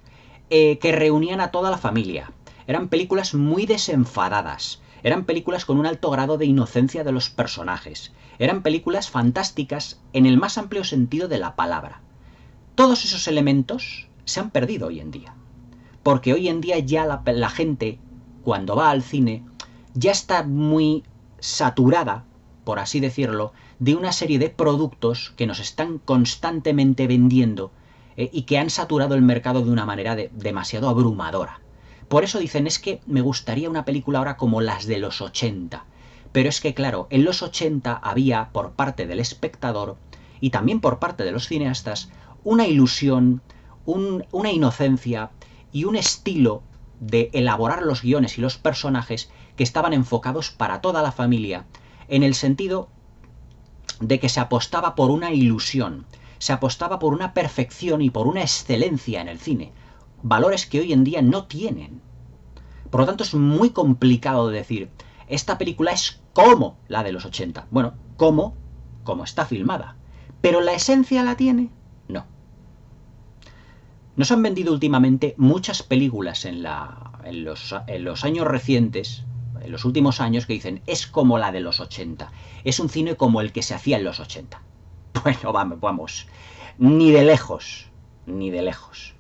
que reunían a toda la familia. Eran películas muy desenfadadas, eran películas con un alto grado de inocencia de los personajes, eran películas fantásticas en el más amplio sentido de la palabra. Todos esos elementos se han perdido hoy en día, porque hoy en día ya la gente, cuando va al cine, ya está muy saturada, por así decirlo, de una serie de productos que nos están constantemente vendiendo y que han saturado el mercado de una manera demasiado abrumadora. Por eso dicen, es que me gustaría una película ahora como las de los 80. Pero es que, claro, en los 80 había, por parte del espectador y también por parte de los cineastas, una ilusión, una inocencia y un estilo de elaborar los guiones y los personajes que estaban enfocados para toda la familia, en el sentido de que se apostaba por una ilusión, se apostaba por una perfección y por una excelencia en el cine, valores que hoy en día no tienen. Por lo tanto, es muy complicado de decir, esta película es como la de los 80. Bueno, como está filmada. ¿Pero la esencia la tiene? No. Nos han vendido últimamente muchas películas en los años recientes, en los últimos años, que dicen, es como la de los 80. Es un cine como el que se hacía en los 80. Bueno, vamos. Ni de lejos. Ni de lejos.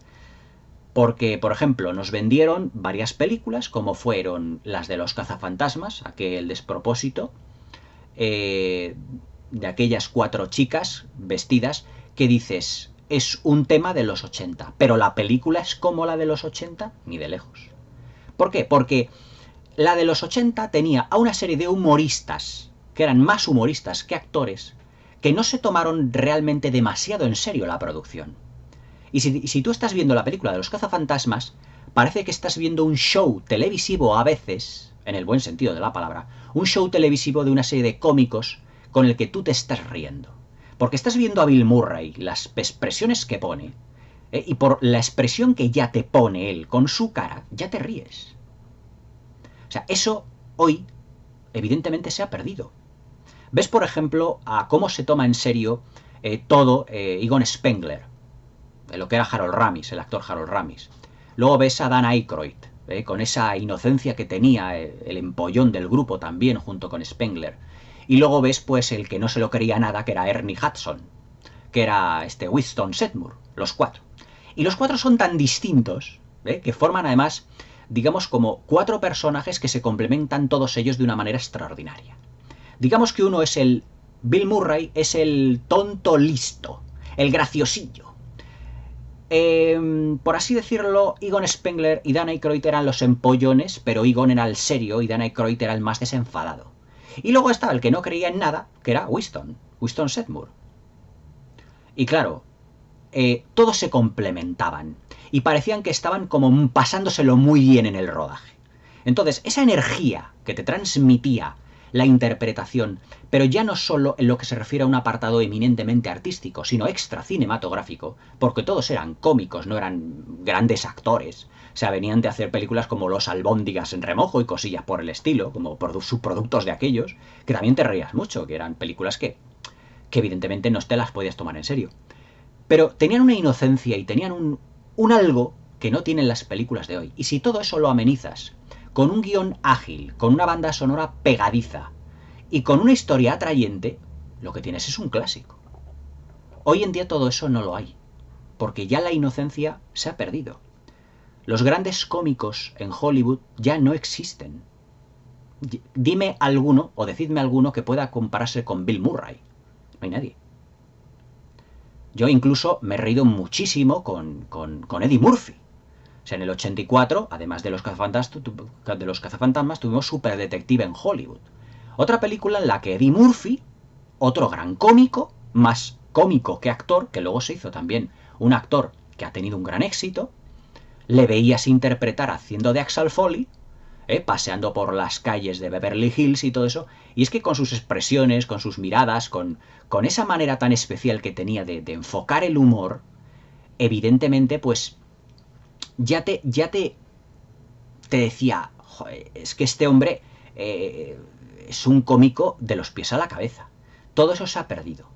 Porque, por ejemplo, nos vendieron varias películas, como fueron las de los cazafantasmas, aquel despropósito, de aquellas 4 chicas vestidas, que dices, es un tema de los 80, pero la película es como la de los 80, ni de lejos. ¿Por qué? Porque la de los 80 tenía a una serie de humoristas, que eran más humoristas que actores, que no se tomaron realmente demasiado en serio la producción. Y si tú estás viendo la película de los cazafantasmas, parece que estás viendo un show televisivo a veces, en el buen sentido de la palabra, un show televisivo de una serie de cómicos con el que tú te estás riendo. Porque estás viendo a Bill Murray, las expresiones que pone, y por la expresión que ya te pone él con su cara, ya te ríes. O sea, eso hoy evidentemente se ha perdido. Ves, por ejemplo, a cómo se toma en serio todo Egon Spengler, lo que era Harold Ramis, el actor Harold Ramis. Luego ves a Dan Aykroyd, con esa inocencia que tenía, el empollón del grupo también, junto con Spengler. Y luego ves, pues, el que no se lo creía nada, que era Ernie Hudson, que era Winston Sedmore, los 4. Y los 4 son tan distintos, que forman además, digamos, como 4 personajes que se complementan todos ellos de una manera extraordinaria. Digamos que uno es Bill Murray, es el tonto listo, el graciosillo. Por así decirlo, Egon Spengler y Dan Aykroyd eran los empollones, pero Egon era el serio y Dan Aykroyd era el más desenfadado. Y luego estaba el que no creía en nada, que era Winston Sedmore. Y claro, todos se complementaban y parecían que estaban como pasándoselo muy bien en el rodaje. Entonces, esa energía que te transmitía la interpretación, pero ya no solo en lo que se refiere a un apartado eminentemente artístico, sino extra cinematográfico, porque todos eran cómicos, no eran grandes actores. O sea, venían de hacer películas como Los Albóndigas en remojo y cosillas por el estilo, como subproductos de aquellos, que también te reías mucho, que eran películas que evidentemente no te las podías tomar en serio. Pero tenían una inocencia y tenían un algo que no tienen las películas de hoy. Y si todo eso lo amenizas con un guión ágil, con una banda sonora pegadiza y con una historia atrayente, lo que tienes es un clásico. Hoy en día todo eso no lo hay, porque ya la inocencia se ha perdido. Los grandes cómicos en Hollywood ya no existen. Dime alguno, o decidme alguno, que pueda compararse con Bill Murray. No hay nadie. Yo incluso me he reído muchísimo con Eddie Murphy. O sea, en el 84, además de los cazafantasmas, tuvimos Super Detective en Hollywood. Otra película en la que Eddie Murphy, otro gran cómico, más cómico que actor, que luego se hizo también un actor que ha tenido un gran éxito, le veías interpretar haciendo de Axel Foley, paseando por las calles de Beverly Hills y todo eso, y es que con sus expresiones, con sus miradas, con esa manera tan especial que tenía de enfocar el humor, evidentemente, pues ya te decía, joder, es que este hombre es un cómico de los pies a la cabeza. Todo eso se ha perdido.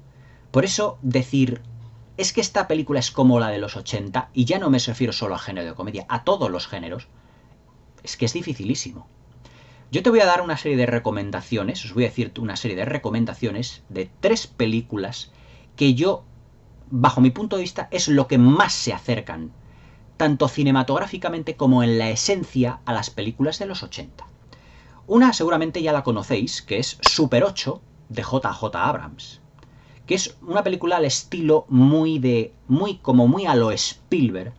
Por eso decir, es que esta película es como la de los 80, y ya no me refiero solo al género de comedia, a todos los géneros, es que es dificilísimo. Yo te voy a dar una serie de recomendaciones, os voy a decir una serie de recomendaciones de 3 películas que yo, bajo mi punto de vista, es lo que más se acercan, tanto cinematográficamente como en la esencia, a las películas de los 80. Una seguramente ya la conocéis, que es Super 8, de J.J. Abrams, que es una película al estilo muy a lo Spielberg,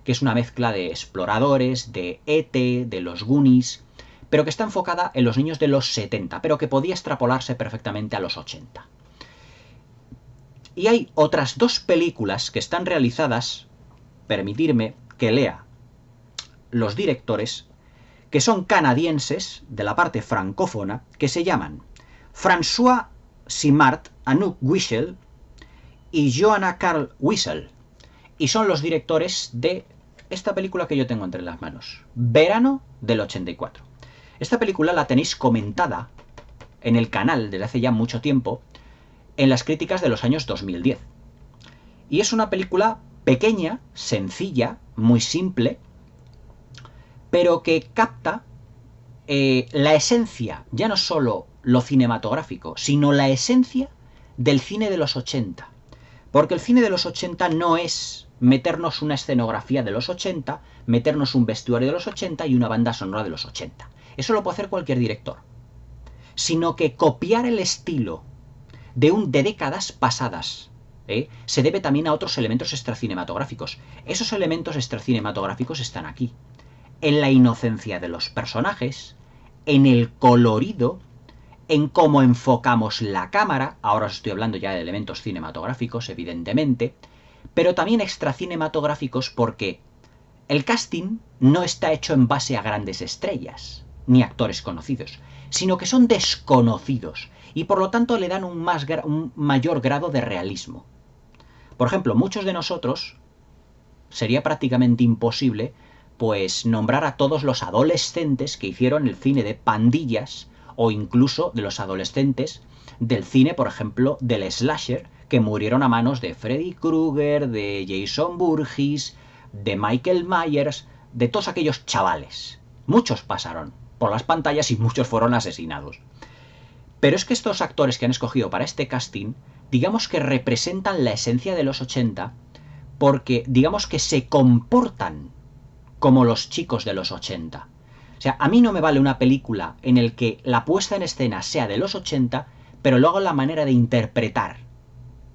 que es una mezcla de exploradores, de E.T., de los Goonies, pero que está enfocada en los niños de los 70, pero que podía extrapolarse perfectamente a los 80. Y hay otras dos películas que están realizadas, permitirme que lea los directores, que son canadienses, de la parte francófona, que se llaman François Simard, Anouk Wiesel y Joanna Carl Wiesel. Y son los directores de esta película que yo tengo entre las manos, Verano del 84. Esta película la tenéis comentada en el canal desde hace ya mucho tiempo, en las críticas de los años 2010. Y es una película pequeña, sencilla, muy simple, pero que capta la esencia, ya no solo lo cinematográfico, sino la esencia del cine de los 80. Porque el cine de los 80 no es meternos una escenografía de los 80, meternos un vestuario de los 80 y una banda sonora de los 80. Eso lo puede hacer cualquier director. Sino que copiar el estilo de décadas pasadas se debe también a otros elementos extracinematográficos. Esos elementos extracinematográficos están aquí, en la inocencia de los personajes, en el colorido, en cómo enfocamos la cámara. Ahora os estoy hablando ya de elementos cinematográficos, evidentemente, pero también extracinematográficos porque el casting no está hecho en base a grandes estrellas, ni actores conocidos, sino que son desconocidos y por lo tanto le dan un mayor grado de realismo. Por ejemplo, muchos de nosotros sería prácticamente imposible pues nombrar a todos los adolescentes que hicieron el cine de pandillas o incluso de los adolescentes del cine, por ejemplo, del slasher, que murieron a manos de Freddy Krueger, de Jason Voorhees, de Michael Myers, de todos aquellos chavales. Muchos pasaron por las pantallas y muchos fueron asesinados. Pero es que estos actores que han escogido para este casting, digamos que representan la esencia de los 80, porque digamos que se comportan como los chicos de los 80. O sea, a mí no me vale una película en la que la puesta en escena sea de los 80, pero luego la manera de interpretar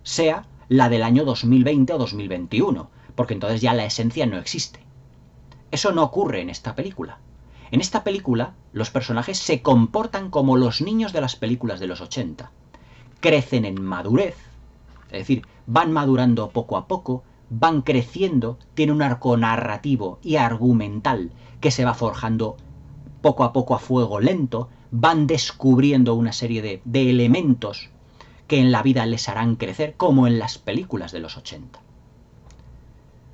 sea la del año 2020 o 2021, porque entonces ya la esencia no existe. Eso no ocurre en esta película. En esta película, los personajes se comportan como los niños de las películas de los 80. Crecen en madurez, es decir, van madurando poco a poco, van creciendo, tiene un arco narrativo y argumental que se va forjando poco a poco a fuego lento, van descubriendo una serie de elementos que en la vida les harán crecer, como en las películas de los 80.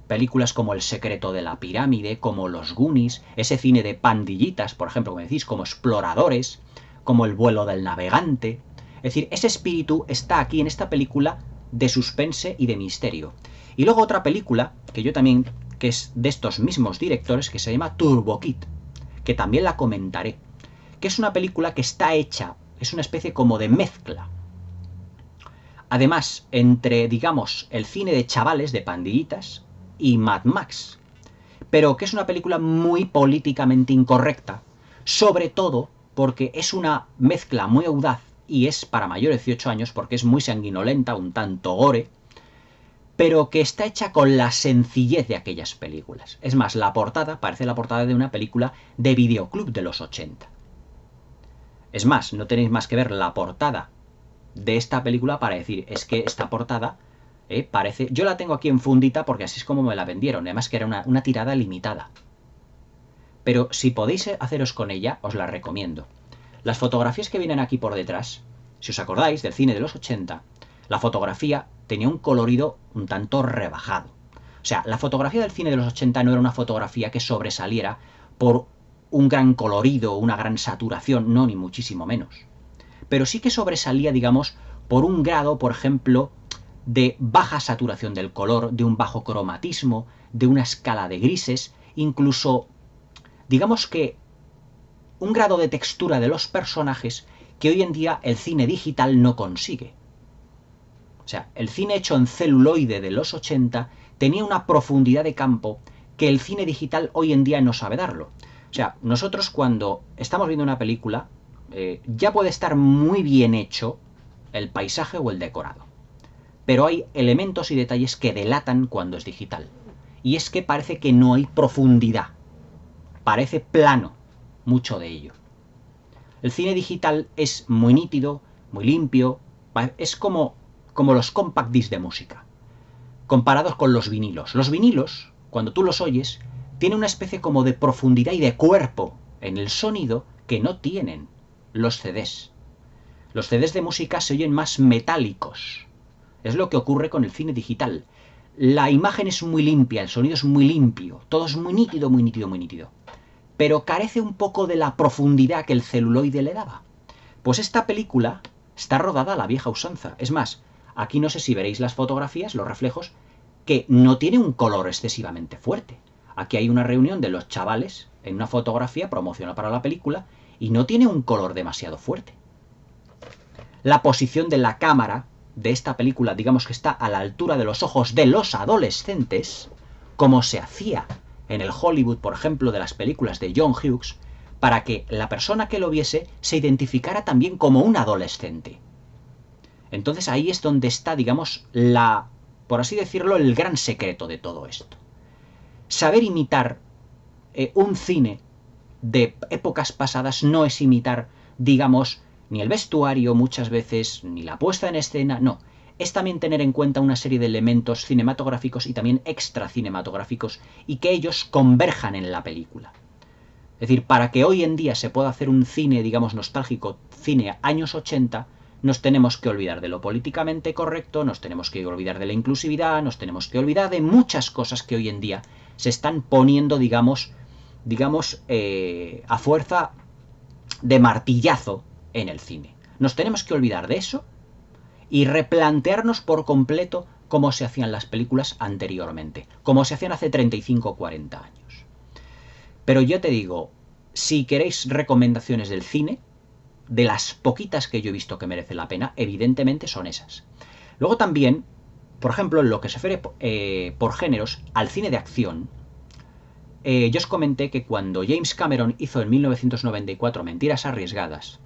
Películas como El secreto de la pirámide, como Los Goonies, ese cine de pandillitas, por ejemplo, como decís, como Exploradores, como El vuelo del navegante. Es decir, ese espíritu está aquí en esta película de suspense y de misterio. Y luego otra película, que yo también, que es de estos mismos directores, que se llama Turbo Kid, que también la comentaré, que es una película que está hecha, es una especie como de mezcla. Además, entre, digamos, el cine de chavales, de pandillitas, y Mad Max, pero que es una película muy políticamente incorrecta, sobre todo porque es una mezcla muy audaz y es para mayores de 18 años porque es muy sanguinolenta, un tanto gore, pero que está hecha con la sencillez de aquellas películas. Es más, la portada parece la portada de una película de videoclub de los 80. Es más, no tenéis más que ver la portada de esta película para decir, es que esta portada parece... Yo la tengo aquí en fundita porque así es como me la vendieron, además que era una tirada limitada. Pero si podéis haceros con ella, os la recomiendo. Las fotografías que vienen aquí por detrás, si os acordáis del cine de los 80, la fotografía tenía un colorido un tanto rebajado. O sea, la fotografía del cine de los 80 no era una fotografía que sobresaliera por un gran colorido, una gran saturación, no, ni muchísimo menos. Pero sí que sobresalía, digamos, por un grado, por ejemplo, de baja saturación del color, de un bajo cromatismo, de una escala de grises, incluso, digamos que un grado de textura de los personajes que hoy en día el cine digital no consigue. O sea, el cine hecho en celuloide de los 80 tenía una profundidad de campo que el cine digital hoy en día no sabe darlo. O sea, nosotros cuando estamos viendo una película, ya puede estar muy bien hecho el paisaje o el decorado. pero hay elementos y detalles que delatan cuando es digital. Y es que parece que no hay profundidad. Parece plano, mucho de ello. El cine digital es muy nítido, muy limpio, es como los compact discs de música, comparados con los vinilos. Los vinilos, cuando tú los oyes, tienen una especie como de profundidad y de cuerpo en el sonido que no tienen los CDs. Los CDs de música se oyen más metálicos. Es lo que ocurre con el cine digital. La imagen es muy limpia, el sonido es muy limpio, todo es muy nítido, muy nítido, muy nítido. Pero carece un poco de la profundidad que el celuloide le daba. Pues esta película está rodada a la vieja usanza. Es más, aquí no sé si veréis las fotografías, los reflejos, que no tiene un color excesivamente fuerte. Aquí hay una reunión de los chavales en una fotografía promocionada para la película y no tiene un color demasiado fuerte. La posición de la cámara de esta película, digamos que está a la altura de los ojos de los adolescentes, como se hacía en el Hollywood, por ejemplo, de las películas de John Hughes, para que la persona que lo viese se identificara también como un adolescente. Entonces ahí es donde está, digamos, por así decirlo, el gran secreto de todo esto. Saber imitar un cine de épocas pasadas no es imitar, digamos, ni el vestuario muchas veces, ni la puesta en escena, no. Es también tener en cuenta una serie de elementos cinematográficos y también extra cinematográficos y que ellos converjan en la película. Es decir, para que hoy en día se pueda hacer un cine, digamos, nostálgico, cine años 80, nos tenemos que olvidar de lo políticamente correcto, nos tenemos que olvidar de la inclusividad, nos tenemos que olvidar de muchas cosas que hoy en día se están poniendo, digamos, a fuerza de martillazo en el cine. Nos tenemos que olvidar de eso y replantearnos por completo cómo se hacían las películas anteriormente, cómo se hacían hace 35 o 40 años. Pero yo te digo, si queréis recomendaciones del cine, de las poquitas que yo he visto que merece la pena, evidentemente son esas. Luego también, por ejemplo, en lo que se refiere por géneros al cine de acción, yo os comenté que cuando James Cameron hizo en 1994 Mentiras arriesgadas,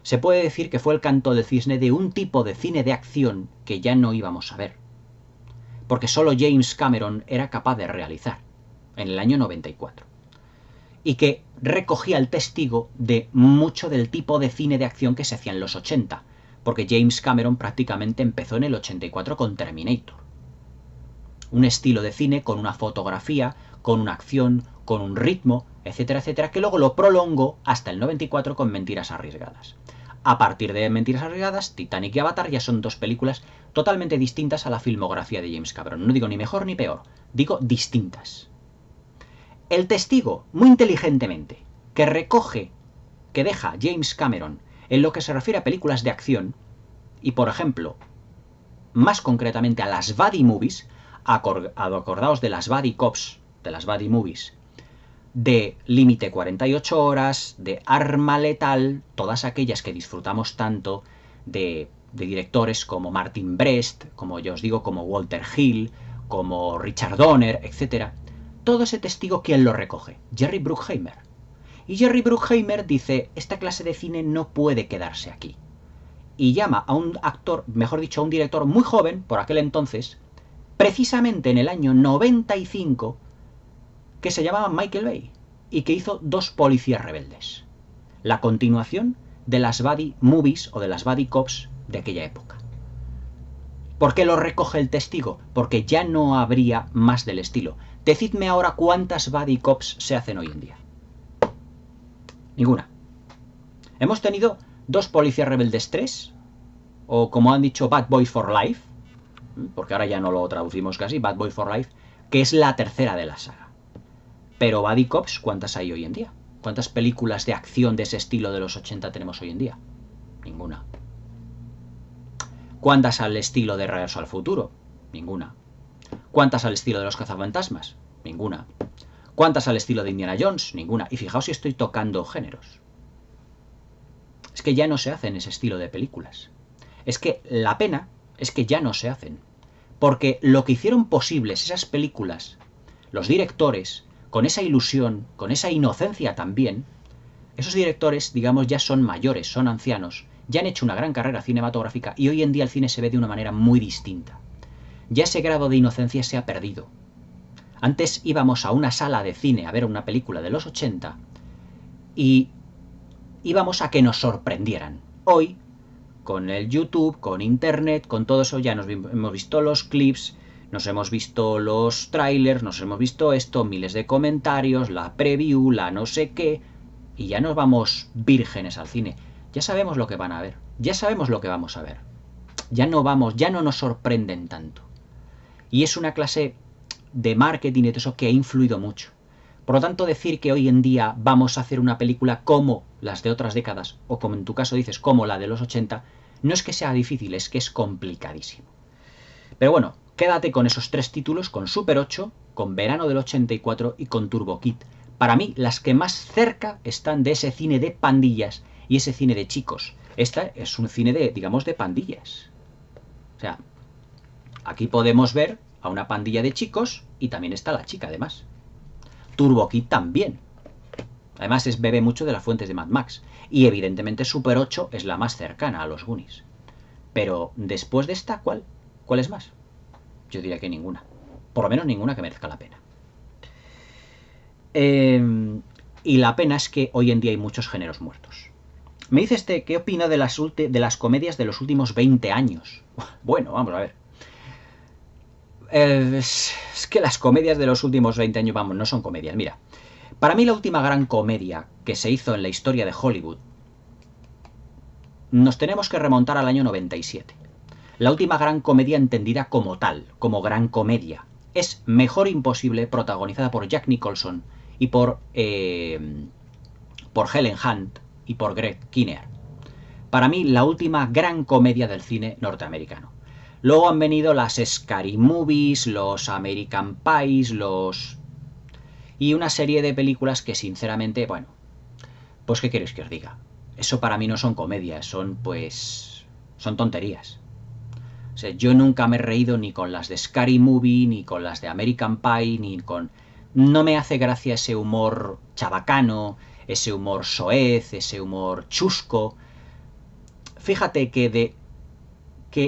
se puede decir que fue el canto del cisne de un tipo de cine de acción que ya no íbamos a ver, porque solo James Cameron era capaz de realizar en el año 94, y que recogía el testigo de mucho del tipo de cine de acción que se hacía en los 80, porque James Cameron prácticamente empezó en el 84 con Terminator. Un estilo de cine con una fotografía, con una acción, con un ritmo, etcétera, etcétera, que luego lo prolongó hasta el 94 con Mentiras arriesgadas. A partir de Mentiras arriesgadas, Titanic y Avatar ya son dos películas totalmente distintas a la filmografía de James Cameron. No digo ni mejor ni peor, digo distintas. El testigo, muy inteligentemente, que recoge, que deja James Cameron en lo que se refiere a películas de acción, y por ejemplo, más concretamente a las buddy movies, acordaos de las buddy cops, de las buddy movies, de Límite 48 horas, de Arma letal, todas aquellas que disfrutamos tanto de directores como Martin Brest, como yo os digo, como Walter Hill, como Richard Donner, etc. Todo ese testigo, ¿quién lo recoge? Jerry Bruckheimer. Y Jerry Bruckheimer dice, esta clase de cine no puede quedarse aquí. Y llama a un actor, mejor dicho, a un director muy joven, por aquel entonces, precisamente en el año 95, que se llamaba Michael Bay, y que hizo Dos policías rebeldes. La continuación de las buddy movies o de las buddy cops de aquella época. ¿Por qué lo recoge el testigo? Porque ya no habría más del estilo. Decidme ahora cuántas buddy cops se hacen hoy en día. Ninguna. Hemos tenido Dos policías rebeldes 3, o como han dicho Bad Boys for Life, porque ahora ya no lo traducimos casi, Bad Boys for Life, que es la tercera de la saga. Pero buddy cops, ¿cuántas hay hoy en día? ¿Cuántas películas de acción de ese estilo de los 80 tenemos hoy en día? Ninguna. ¿Cuántas al estilo de Regreso al Futuro? Ninguna. ¿Cuántas al estilo de Los cazafantasmas? Ninguna. ¿Cuántas al estilo de Indiana Jones? Ninguna. Y fijaos si estoy tocando géneros. Es que ya no se hacen ese estilo de películas. Es que la pena es que ya no se hacen. Porque lo que hicieron posibles esas películas, los directores, con esa ilusión, con esa inocencia también, esos directores, digamos, ya son mayores, son ancianos, ya han hecho una gran carrera cinematográfica y hoy en día el cine se ve de una manera muy distinta. Ya ese grado de inocencia se ha perdido. Antes íbamos a una sala de cine a ver una película de los 80 y íbamos a que nos sorprendieran. Hoy, con el YouTube, con Internet, con todo eso ya hemos visto los clips, nos hemos visto los trailers, nos hemos visto esto, miles de comentarios, la preview, la no sé qué, y ya nos vamos vírgenes al cine. Ya sabemos lo que van a ver, ya sabemos lo que vamos a ver. Ya no nos sorprenden tanto. Y es una clase de marketing y todo eso que ha influido mucho. Por lo tanto, decir que hoy en día vamos a hacer una película como las de otras décadas, o como en tu caso dices, como la de los 80, no es que sea difícil, es que es complicadísimo. Pero bueno, quédate con esos 3 títulos, con Super 8, con Verano del 84 y con Turbo Kid. Para mí, las que más cerca están de ese cine de pandillas y ese cine de chicos. Esta es un cine de, digamos, de pandillas. O sea, aquí podemos ver a una pandilla de chicos y también está la chica, además. Turbo Kid también. Además, bebe mucho de las fuentes de Mad Max. Y evidentemente Super 8 es la más cercana a los Goonies. Pero después de esta, ¿cuál es más? Yo diría que ninguna. Por lo menos ninguna que merezca la pena. Y la pena es que hoy en día hay muchos géneros muertos. Me dice ¿qué opina de las comedias de los últimos 20 años? Bueno, vamos a ver. Es que las comedias de los últimos 20 años, vamos, no son comedias. Mira, para mí la última gran comedia que se hizo en la historia de Hollywood, nos tenemos que remontar al año 97. La última gran comedia entendida como tal, como gran comedia, es Mejor Imposible, protagonizada por Jack Nicholson y por Helen Hunt y por Greg Kinnear. Para mí, la última gran comedia del cine norteamericano. Luego han venido las Scary Movies, los American Pies, y una serie de películas que sinceramente, bueno, pues ¿qué queréis que os diga? Eso para mí no son comedias, son tonterías. O sea, yo nunca me he reído ni con las de Scary Movie, ni con las de American Pie, ni con... No me hace gracia ese humor chabacano, ese humor soez, ese humor chusco. Fíjate que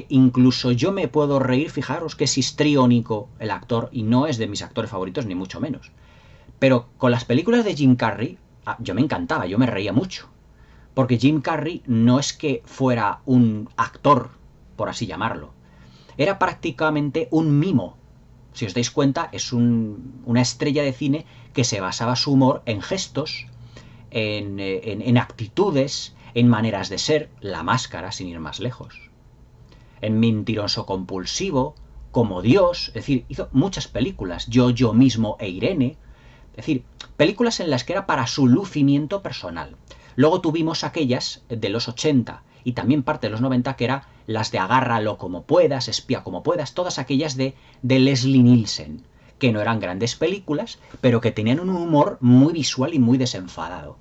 incluso yo me puedo reír, fijaros que es histriónico el actor, y no es de mis actores favoritos, ni mucho menos. Pero con las películas de Jim Carrey, yo me encantaba, yo me reía mucho. Porque Jim Carrey no es que fuera un actor, por así llamarlo. Era prácticamente un mimo. Si os dais cuenta, es una estrella de cine que se basaba su humor en gestos, en actitudes, en maneras de ser, La Máscara, sin ir más lejos. En Mentiroso Compulsivo, como Dios, es decir, hizo muchas películas, Yo mismo e Irene, es decir, películas en las que era para su lucimiento personal. Luego tuvimos aquellas de los 80 y también parte de los 90 que eran las de Agárralo como puedas, Espía como puedas, todas aquellas de Leslie Nielsen, que no eran grandes películas, pero que tenían un humor muy visual y muy desenfadado.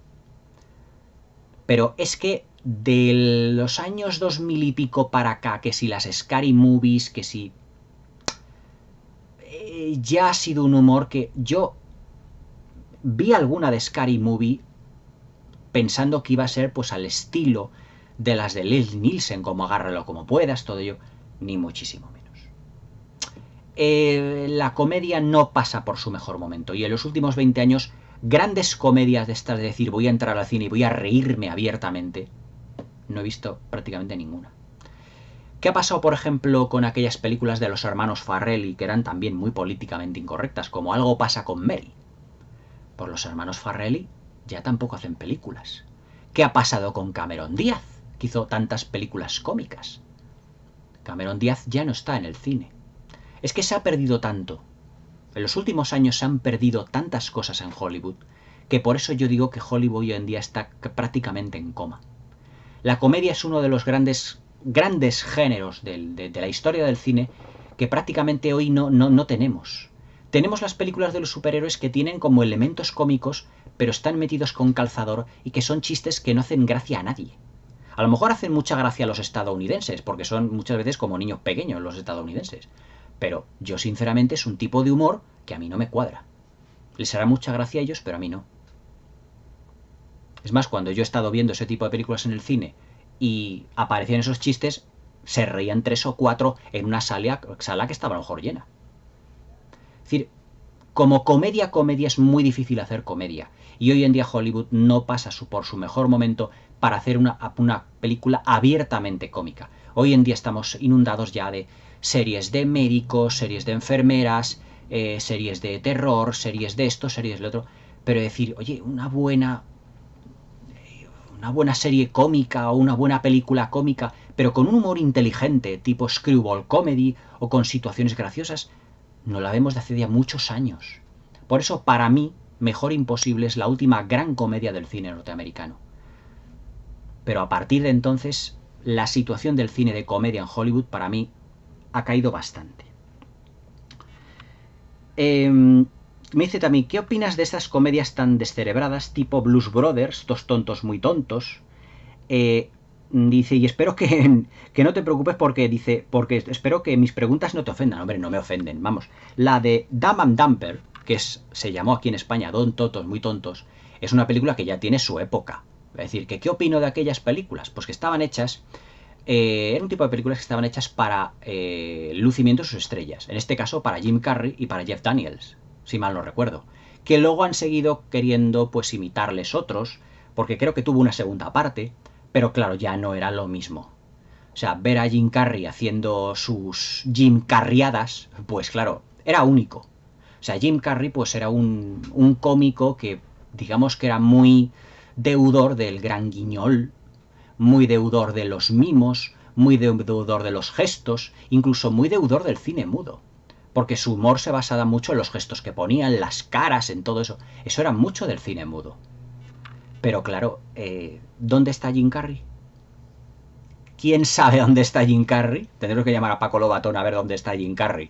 Pero es que de los años 2000 y pico para acá, que si las Scary Movies, que si... ya ha sido un humor que yo vi alguna de Scary Movie pensando que iba a ser pues al estilo de las de Leslie Nielsen, como Agárralo como puedas, todo ello, ni muchísimo menos. La comedia no pasa por su mejor momento, y en los últimos 20 años, grandes comedias de estas de decir voy a entrar al cine y voy a reírme abiertamente, no he visto prácticamente ninguna. ¿Qué ha pasado, por ejemplo, con aquellas películas de los hermanos Farrelly, que eran también muy políticamente incorrectas, como Algo pasa con Mary? Pues los hermanos Farrelly ya tampoco hacen películas. ¿Qué ha pasado con Cameron Díaz, que hizo tantas películas cómicas? Cameron Díaz ya no está en el cine. Es que se ha perdido tanto. En los últimos años se han perdido tantas cosas en Hollywood, que por eso yo digo que Hollywood hoy en día está prácticamente en coma. La comedia es uno de los grandes géneros de la historia del cine que prácticamente hoy no tenemos. Tenemos las películas de los superhéroes que tienen como elementos cómicos, pero están metidos con calzador y que son chistes que no hacen gracia a nadie. A lo mejor hacen mucha gracia a los estadounidenses, porque son muchas veces como niños pequeños los estadounidenses. Pero yo sinceramente es un tipo de humor que a mí no me cuadra. Les hará mucha gracia a ellos, pero a mí no. Es más, cuando yo he estado viendo ese tipo de películas en el cine y aparecían esos chistes, se reían 3 o 4 en una sala que estaba a lo mejor llena. Es decir, como comedia es muy difícil hacer comedia. Y hoy en día Hollywood no pasa por su mejor momento para hacer una película abiertamente cómica. Hoy en día estamos inundados ya de series de médicos, series de enfermeras, series de terror, series de esto, series de lo otro. Pero decir, oye, una buena serie cómica o una buena película cómica, pero con un humor inteligente, tipo screwball comedy o con situaciones graciosas, no la vemos de hace ya muchos años. Por eso, para mí, Mejor Imposible es la última gran comedia del cine norteamericano. Pero a partir de entonces, la situación del cine de comedia en Hollywood, para mí, ha caído bastante. Me dice también, ¿qué opinas de estas comedias tan descerebradas, tipo Blues Brothers, Dos tontos muy tontos? Dice, y espero que no te preocupes porque espero que mis preguntas no te ofendan. Hombre, no me ofenden, vamos. La de Dumb and Dumper, que se llamó aquí en España Don Totos Muy Tontos, es una película que ya tiene su época. Es decir, que ¿qué opino de aquellas películas? Pues que estaban hechas, era un tipo de películas que estaban hechas para lucimiento de sus estrellas. En este caso para Jim Carrey y para Jeff Daniels, si mal no recuerdo. Que luego han seguido queriendo pues imitarles otros, porque creo que tuvo una segunda parte, pero claro, ya no era lo mismo. O sea, ver a Jim Carrey haciendo sus Jim Carriadas, pues claro, era único. O sea, Jim Carrey pues era un cómico que digamos que era muy deudor del gran guiñol, muy deudor de los mimos, muy deudor de los gestos, incluso muy deudor del cine mudo. Porque su humor se basaba mucho en los gestos que ponía, en las caras, en todo eso. Eso era mucho del cine mudo. Pero claro, ¿dónde está Jim Carrey? ¿Quién sabe dónde está Jim Carrey? Tendremos que llamar a Paco Lobatón a ver dónde está Jim Carrey.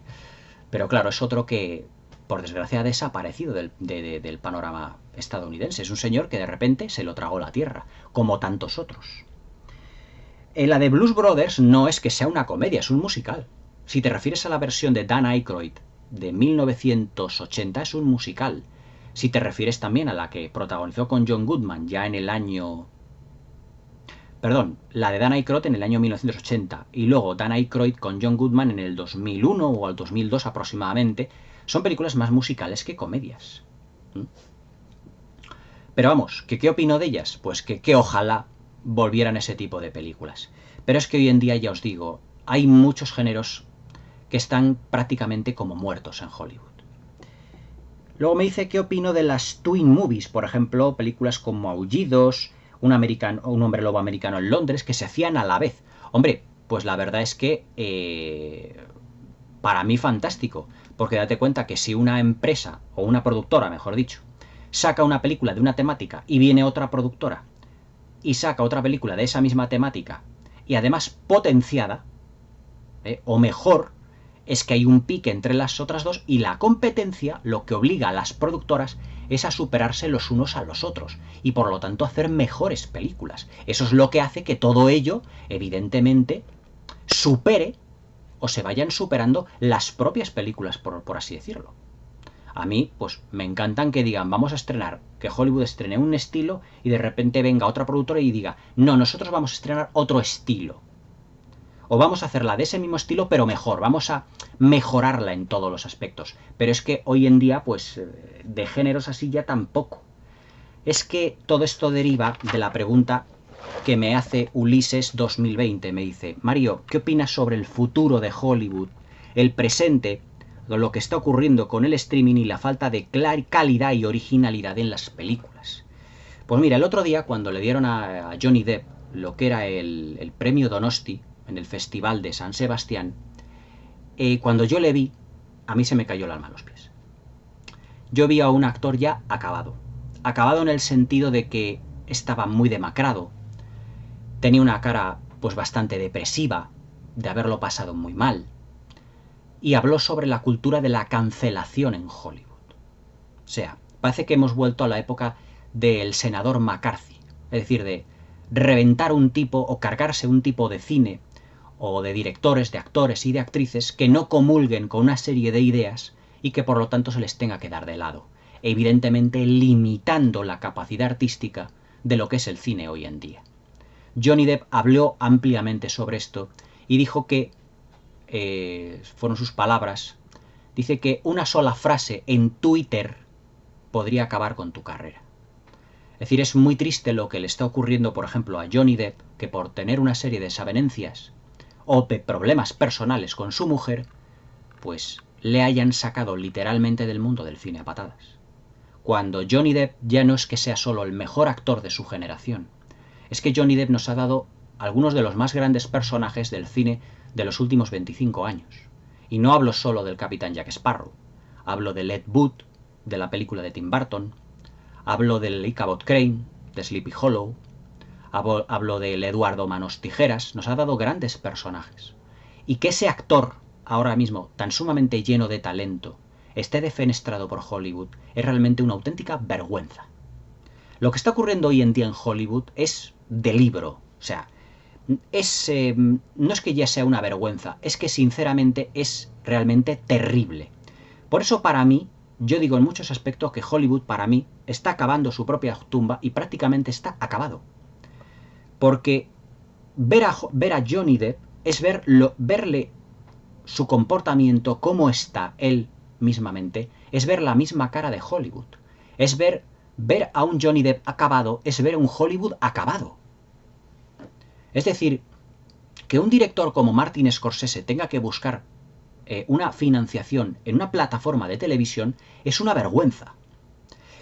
Pero claro, es otro que, por desgracia, ha desaparecido del panorama estadounidense. Es un señor que de repente se lo tragó la tierra, como tantos otros. La de Blues Brothers no es que sea una comedia, es un musical. Si te refieres a la versión de Dan Aykroyd de 1980, es un musical. Si te refieres también a la que protagonizó con John Goodman ya en el año... Perdón, la de Dan Aykroyd en el año 1980 y luego Dan Aykroyd con John Goodman en el 2001 o al 2002 aproximadamente, son películas más musicales que comedias. Pero vamos, ¿qué opino de ellas? Pues que ojalá volvieran ese tipo de películas. Pero es que hoy en día, ya os digo, hay muchos géneros que están prácticamente como muertos en Hollywood. Luego me dice qué opino de las Twin Movies, por ejemplo, películas como Aullidos, un hombre lobo americano en Londres, que se hacían a la vez. Hombre, pues la verdad es que para mí fantástico, porque date cuenta que si una empresa, o una productora, mejor dicho, saca una película de una temática y viene otra productora y saca otra película de esa misma temática y además potenciada, o mejor, es que hay un pique entre las otras dos y la competencia lo que obliga a las productoras es a superarse los unos a los otros y por lo tanto hacer mejores películas. Eso es lo que hace que todo ello, evidentemente, supere o se vayan superando las propias películas, por así decirlo. A mí, pues me encantan que digan, vamos a estrenar, que Hollywood estrene un estilo y de repente venga otra productora y diga, no, nosotros vamos a estrenar otro estilo. O vamos a hacerla de ese mismo estilo, pero mejor, vamos a mejorarla en todos los aspectos. Pero es que hoy en día, pues, de géneros así ya tampoco. Es que todo esto deriva de la pregunta que me hace Ulises 2020. Me dice, Mario, ¿qué opinas sobre el futuro de Hollywood, el presente, lo que está ocurriendo con el streaming y la falta de calidad y originalidad en las películas? Pues mira, el otro día cuando le dieron a Johnny Depp lo que era el premio Donosti en el Festival de San Sebastián, cuando yo le vi, a mí se me cayó el alma a los pies. Yo vi a un actor ya acabado. Acabado en el sentido de que estaba muy demacrado, tenía una cara pues bastante depresiva, de haberlo pasado muy mal, y habló sobre la cultura de la cancelación en Hollywood. O sea, parece que hemos vuelto a la época del senador McCarthy, es decir, de reventar un tipo o cargarse un tipo de cine o de directores, de actores y de actrices que no comulguen con una serie de ideas y que por lo tanto se les tenga que dar de lado, evidentemente limitando la capacidad artística de lo que es el cine hoy en día. Johnny Depp habló ampliamente sobre esto y dijo que, fueron sus palabras, dice que una sola frase en Twitter podría acabar con tu carrera. Es decir, es muy triste lo que le está ocurriendo, por ejemplo, a Johnny Depp, que por tener una serie de desavenencias o de problemas personales con su mujer, pues le hayan sacado literalmente del mundo del cine a patadas. Cuando Johnny Depp ya no es que sea solo el mejor actor de su generación, es que Johnny Depp nos ha dado algunos de los más grandes personajes del cine de los últimos 25 años. Y no hablo solo del Capitán Jack Sparrow, hablo de Ed Wood, de la película de Tim Burton, hablo del Ichabod Crane, de Sleepy Hollow, hablo del Eduardo Manos Tijeras. Nos ha dado grandes personajes. Y que ese actor, ahora mismo tan sumamente lleno de talento, esté defenestrado por Hollywood es realmente una auténtica vergüenza. Lo que está ocurriendo hoy en día en Hollywood es de libro. O sea, no es que ya sea una vergüenza, es que sinceramente es realmente terrible. Por eso para mí, yo digo en muchos aspectos que Hollywood para mí está acabando su propia tumba y prácticamente está acabado. Porque ver a Johnny Depp es verle su comportamiento, cómo está él mismamente, es ver la misma cara de Hollywood. Es ver a un Johnny Depp acabado, es ver a un Hollywood acabado. Es decir, que un director como Martin Scorsese tenga que buscar una financiación en una plataforma de televisión es una vergüenza.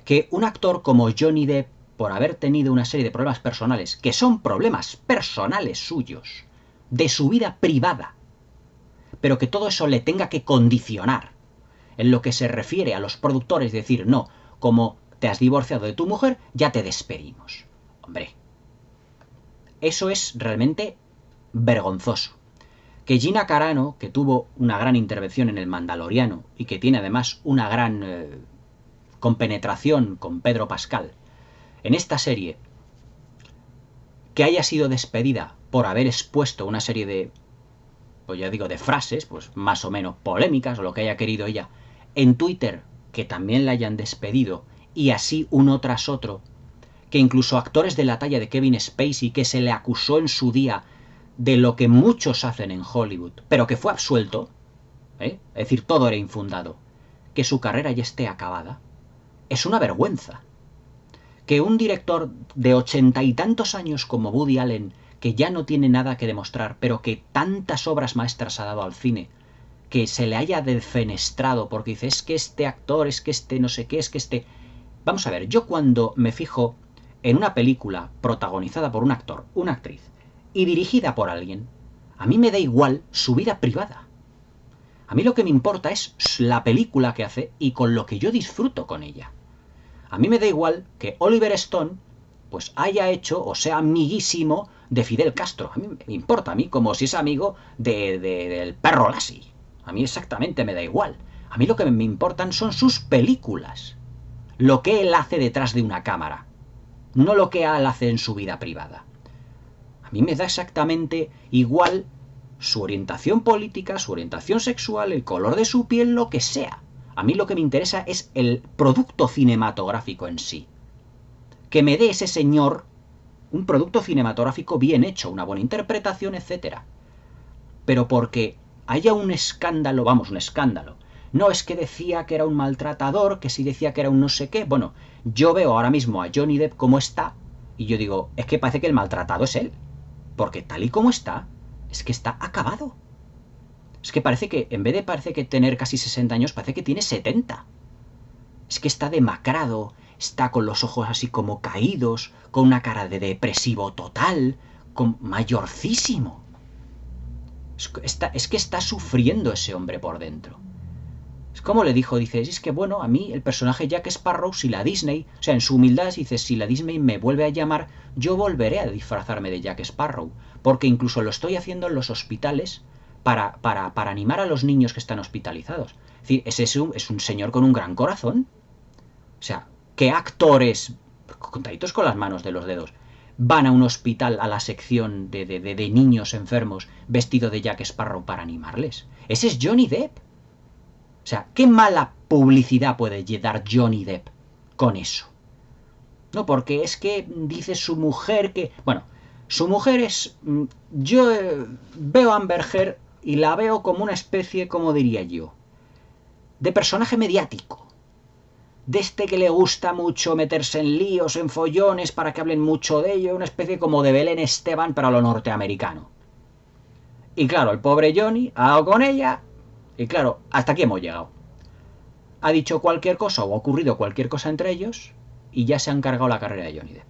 Que un actor como Johnny Depp, por haber tenido una serie de problemas personales, que son problemas personales suyos, de su vida privada, pero que todo eso le tenga que condicionar en lo que se refiere a los productores, decir, no, como te has divorciado de tu mujer, ya te despedimos. Hombre, eso es realmente vergonzoso. Que Gina Carano, que tuvo una gran intervención en El Mandaloriano y que tiene además una gran compenetración con Pedro Pascal en esta serie, que haya sido despedida por haber expuesto una serie de, pues ya digo, de frases, pues más o menos polémicas o lo que haya querido ella, en Twitter, que también la hayan despedido, y así uno tras otro, que incluso actores de la talla de Kevin Spacey, que se le acusó en su día de lo que muchos hacen en Hollywood, pero que fue absuelto, es decir, todo era infundado, que su carrera ya esté acabada, es una vergüenza. Que un director de 80 y tantos años como Woody Allen, que ya no tiene nada que demostrar, pero que tantas obras maestras ha dado al cine, que se le haya defenestrado porque dice, es que este actor, es que este no sé qué, es que este... Vamos a ver, yo cuando me fijo en una película protagonizada por un actor, una actriz, y dirigida por alguien, a mí me da igual su vida privada. A mí lo que me importa es la película que hace y con lo que yo disfruto con ella. A mí me da igual que Oliver Stone pues haya hecho o sea amiguísimo de Fidel Castro. A mí me importa, a mí como si es amigo del perro Lassie. A mí exactamente me da igual. A mí lo que me importan son sus películas. Lo que él hace detrás de una cámara. No lo que él hace en su vida privada. A mí me da exactamente igual su orientación política, su orientación sexual, el color de su piel, lo que sea. A mí lo que me interesa es el producto cinematográfico en sí. Que me dé ese señor un producto cinematográfico bien hecho, una buena interpretación, etc. Pero porque haya un escándalo, vamos, un escándalo. No, es que decía que era un maltratador, que sí decía que era un no sé qué. Bueno, yo veo ahora mismo a Johnny Depp como está y yo digo, es que parece que el maltratado es él. Porque tal y como está, es que está acabado. Es que parece que, en vez de parece que tener casi 60 años, parece que tiene 70. Es que está demacrado, está con los ojos así como caídos, con una cara de depresivo total, con mayorcísimo. Es que está sufriendo ese hombre por dentro. Es como le dijo, dice, es que bueno, a mí el personaje Jack Sparrow, si la Disney, o sea, en su humildad dice, si la Disney me vuelve a llamar, yo volveré a disfrazarme de Jack Sparrow, porque incluso lo estoy haciendo en los hospitales para animar a los niños que están hospitalizados. Es decir, es un señor con un gran corazón. O sea, ¿qué actores, contaditos con las manos de los dedos, van a un hospital a la sección de niños enfermos vestido de Jack Sparrow para animarles? Ese es Johnny Depp. O sea, ¿qué mala publicidad puede dar Johnny Depp con eso? No, porque es que dice su mujer que... Bueno, Su mujer es... Yo veo a Amber Heard y la veo como una especie, como diría yo, de personaje mediático. De este que le gusta mucho meterse en líos, en follones, para que hablen mucho de ello, una especie como de Belén Esteban, pero a lo norteamericano. Y claro, el pobre Johnny ha dado con ella, y claro, hasta aquí hemos llegado. Ha dicho cualquier cosa o ha ocurrido cualquier cosa entre ellos, y ya se han cargado la carrera de Johnny Depp.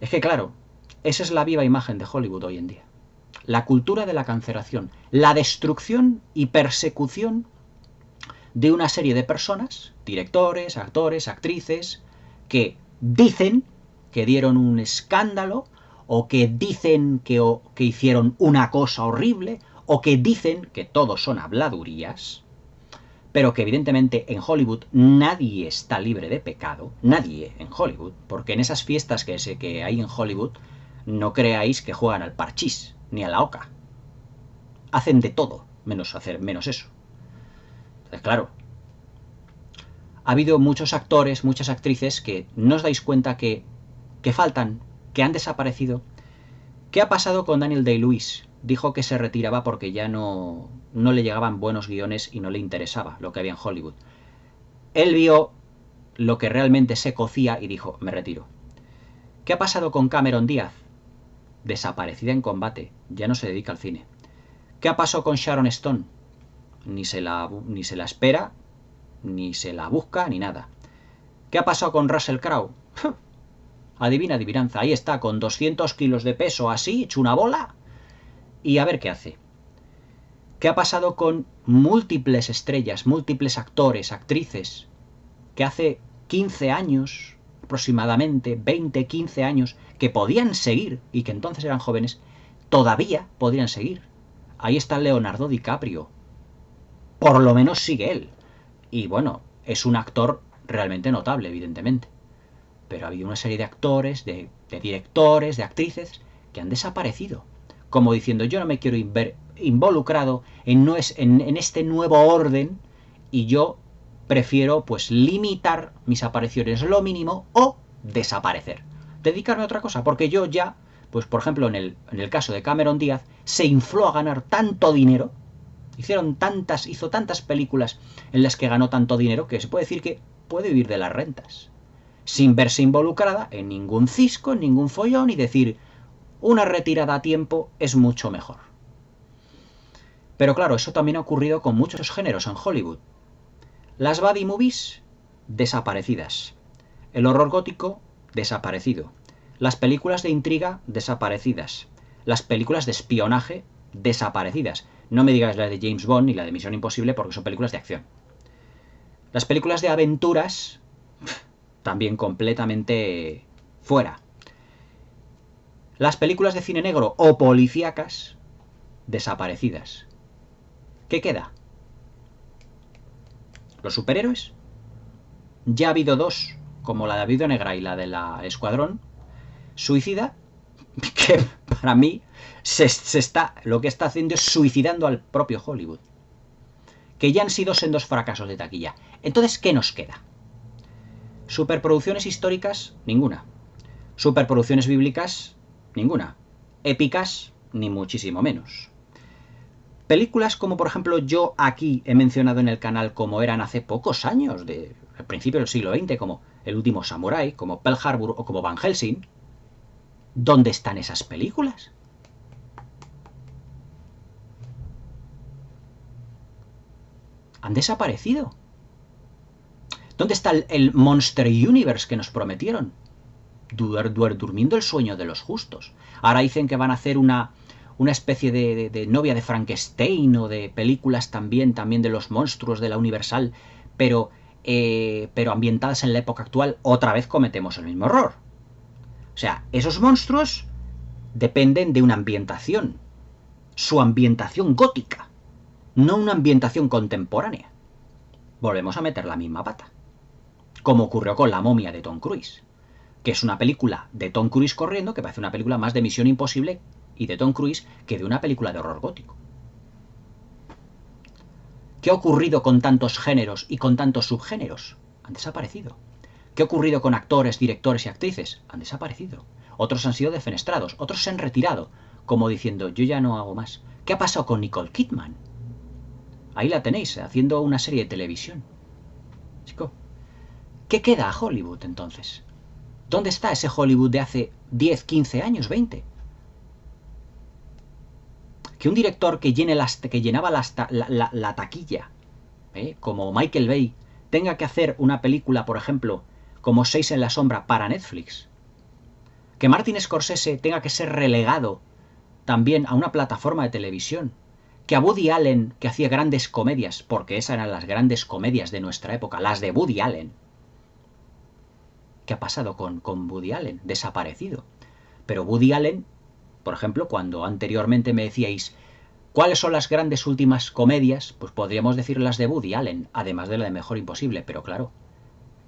Es que claro, esa es la viva imagen de Hollywood hoy en día. La cultura de la cancelación, la destrucción y persecución de una serie de personas, directores, actores, actrices, que dicen que dieron un escándalo, o que dicen que hicieron una cosa horrible, o que dicen que todos son habladurías, pero que evidentemente en Hollywood nadie está libre de pecado, nadie en Hollywood, porque en esas fiestas que hay en Hollywood, no creáis que juegan al parchís, ni a la oca. Hacen de todo, menos eso. Entonces, claro, ha habido muchos actores, muchas actrices que no os dais cuenta que faltan, que han desaparecido. ¿Qué ha pasado con Daniel Day-Lewis? Dijo que se retiraba porque ya no le llegaban buenos guiones y no le interesaba lo que había en Hollywood. Él vio lo que realmente se cocía y dijo, me retiro. ¿Qué ha pasado con Cameron Díaz? Desaparecida en combate, ya no se dedica al cine. ¿Qué ha pasado con Sharon Stone? Ni se la espera, ni se la busca, ni nada. ¿Qué ha pasado con Russell Crowe? Adivina, adivinanza, ahí está, con 200 kilos de peso así, hecho una bola, y a ver qué hace. ¿Qué ha pasado con múltiples estrellas, múltiples actores, actrices, que hace 15 años, aproximadamente, 20, 15 años, que podían seguir, y que entonces eran jóvenes, todavía podrían seguir? Ahí está Leonardo DiCaprio. Por lo menos sigue él. Y bueno, es un actor realmente notable, evidentemente. Pero ha habido una serie de actores, de directores, de actrices, que han desaparecido. Como diciendo, yo no me quiero ver involucrado en este nuevo orden, y yo prefiero pues limitar mis apariciones lo mínimo o desaparecer. Dedicarme a otra cosa, porque yo ya, pues por ejemplo en el caso de Cameron Díaz, se infló a ganar tanto dinero, hizo tantas películas en las que ganó tanto dinero, que se puede decir que puede vivir de las rentas, sin verse involucrada en ningún cisco, en ningún follón, y decir, una retirada a tiempo es mucho mejor. Pero claro, eso también ha ocurrido con muchos géneros en Hollywood. Las buddy movies, desaparecidas. El horror gótico, desaparecido. Las películas de intriga, desaparecidas. Las películas de espionaje, desaparecidas. No me digas la de James Bond ni la de Misión Imposible, porque son películas de acción. Las películas de aventuras, también completamente fuera. Las películas de cine negro o policíacas, desaparecidas. ¿Qué queda? ¿Los superhéroes? Ya ha habido dos, como la de Viuda Negra y la de la Escuadrón Suicida, que para mí lo que está haciendo es suicidando al propio Hollywood, que ya han sido sendos fracasos de taquilla. Entonces, ¿qué nos queda? Superproducciones históricas, ninguna. Superproducciones bíblicas, ninguna. Épicas, ni muchísimo menos. Películas como por ejemplo yo aquí he mencionado en el canal como eran hace pocos años, al principio del siglo XX, como El último samurái, como Pearl Harbor o como Van Helsing. ¿Dónde están esas películas? Han desaparecido. ¿Dónde está el Monster Universe que nos prometieron? Durmiendo el sueño de los justos. Ahora dicen que van a hacer una especie de novia de Frankenstein, o de películas también de los monstruos de la Universal, pero ambientadas en la época actual. Otra vez cometemos el mismo error. O sea, esos monstruos dependen de una ambientación, su ambientación gótica, no una ambientación contemporánea. Volvemos a meter la misma pata, como ocurrió con La momia de Tom Cruise, que es una película de Tom Cruise corriendo, que parece una película más de Misión Imposible y de Tom Cruise que de una película de horror gótico. ¿Qué ha ocurrido con tantos géneros y con tantos subgéneros? Han desaparecido. ¿Qué ha ocurrido con actores, directores y actrices? Han desaparecido. otros han sido defenestrados, otros se han retirado, como diciendo, yo ya no hago más. ¿Qué ha pasado con Nicole Kidman? Ahí la tenéis, haciendo una serie de televisión. Chico, ¿qué queda a Hollywood entonces? ¿Dónde está ese Hollywood de hace 10, 15 años, 20? Que un director que llenaba la taquilla, como Michael Bay, tenga que hacer una película, por ejemplo, como Seis en la sombra para Netflix. Que Martin Scorsese tenga que ser relegado también a una plataforma de televisión. Que a Woody Allen, que hacía grandes comedias, porque esas eran las grandes comedias de nuestra época, las de Woody Allen. ¿Qué ha pasado con Woody Allen? Desaparecido. Pero Woody Allen, por ejemplo, cuando anteriormente me decíais ¿cuáles son las grandes últimas comedias? Pues podríamos decir las de Woody Allen, además de la de Mejor Imposible, pero claro,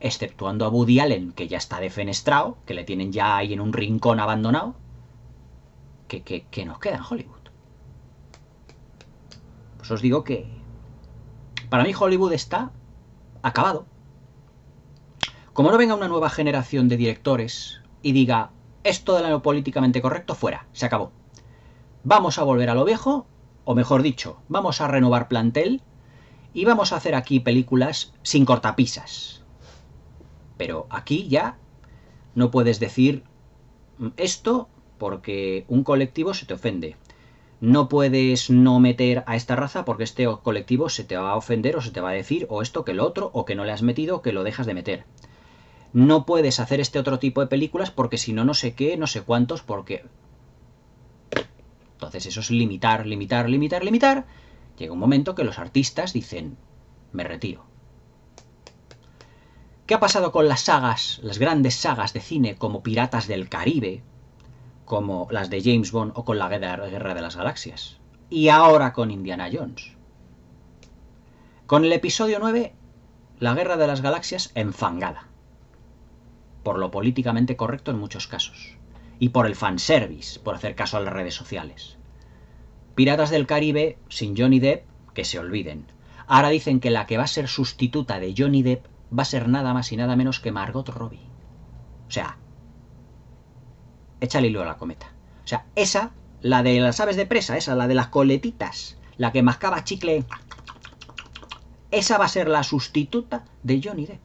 exceptuando a Woody Allen, que ya está defenestrado, que le tienen ya ahí en un rincón abandonado, ¿qué nos queda en Hollywood? Pues os digo que para mí Hollywood está acabado. Como no venga una nueva generación de directores y diga, esto de lo políticamente correcto fuera, se acabó. Vamos a volver a lo viejo, o mejor dicho, vamos a renovar plantel y vamos a hacer aquí películas sin cortapisas. Pero aquí ya no puedes decir esto porque un colectivo se te ofende. No puedes no meter a esta raza porque este colectivo se te va a ofender o se te va a decir o esto que lo otro o que no le has metido o que lo dejas de meter. No puedes hacer este otro tipo de películas porque si no, no sé qué, no sé cuántos, porque... Entonces eso es limitar, limitar, limitar, limitar. Llega un momento que los artistas dicen, me retiro. ¿Qué ha pasado con las sagas, las grandes sagas de cine como Piratas del Caribe, como las de James Bond o con la Guerra de las Galaxias? Y ahora con Indiana Jones. Con el episodio 9, la Guerra de las Galaxias enfangada. Por lo políticamente correcto en muchos casos. Y por el fanservice, por hacer caso a las redes sociales. Piratas del Caribe sin Johnny Depp, que se olviden. Ahora dicen que la que va a ser sustituta de Johnny Depp va a ser nada más y nada menos que Margot Robbie. O sea, échale hilo a la cometa. O sea, esa, la de las aves de presa, esa, la de las coletitas, la que mascaba chicle, esa va a ser la sustituta de Johnny Depp.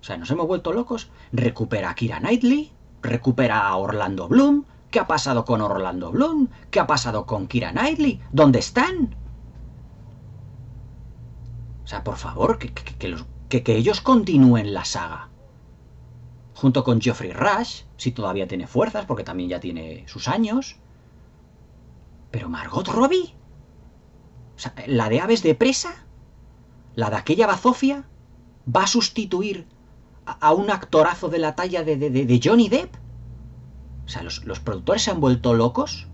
O sea, nos hemos vuelto locos. Recupera a Keira Knightley, recupera a Orlando Bloom. ¿Qué ha pasado con Orlando Bloom? ¿Qué ha pasado con Keira Knightley? ¿Dónde están? O sea, por favor, que ellos continúen la saga. Junto con Geoffrey Rush, si todavía tiene fuerzas, porque también ya tiene sus años. Pero Margot Robbie, o sea, la de Aves de Presa, la de aquella bazofia, va a sustituir a un actorazo de la talla de Johnny Depp. O sea, los productores se han vuelto locos.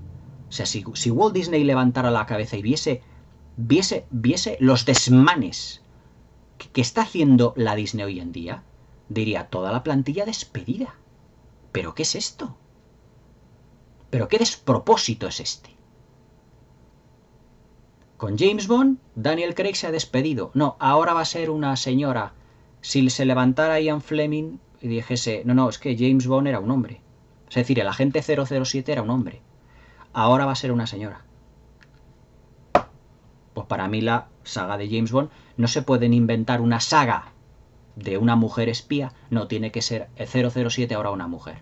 O sea, si Walt Disney levantara la cabeza y viese los desmanes que está haciendo la Disney hoy en día, diría, toda la plantilla despedida. ¿Pero qué es esto? ¿Pero qué despropósito es este? Con James Bond, Daniel Craig se ha despedido. No, ahora va a ser una señora. Si se levantara Ian Fleming y dijese, no, es que James Bond era un hombre. Es decir, el agente 007 era un hombre. Ahora va a ser una señora. Pues para mí la saga de James Bond no se pueden inventar una saga de una mujer espía. No, tiene que ser el 007 ahora una mujer.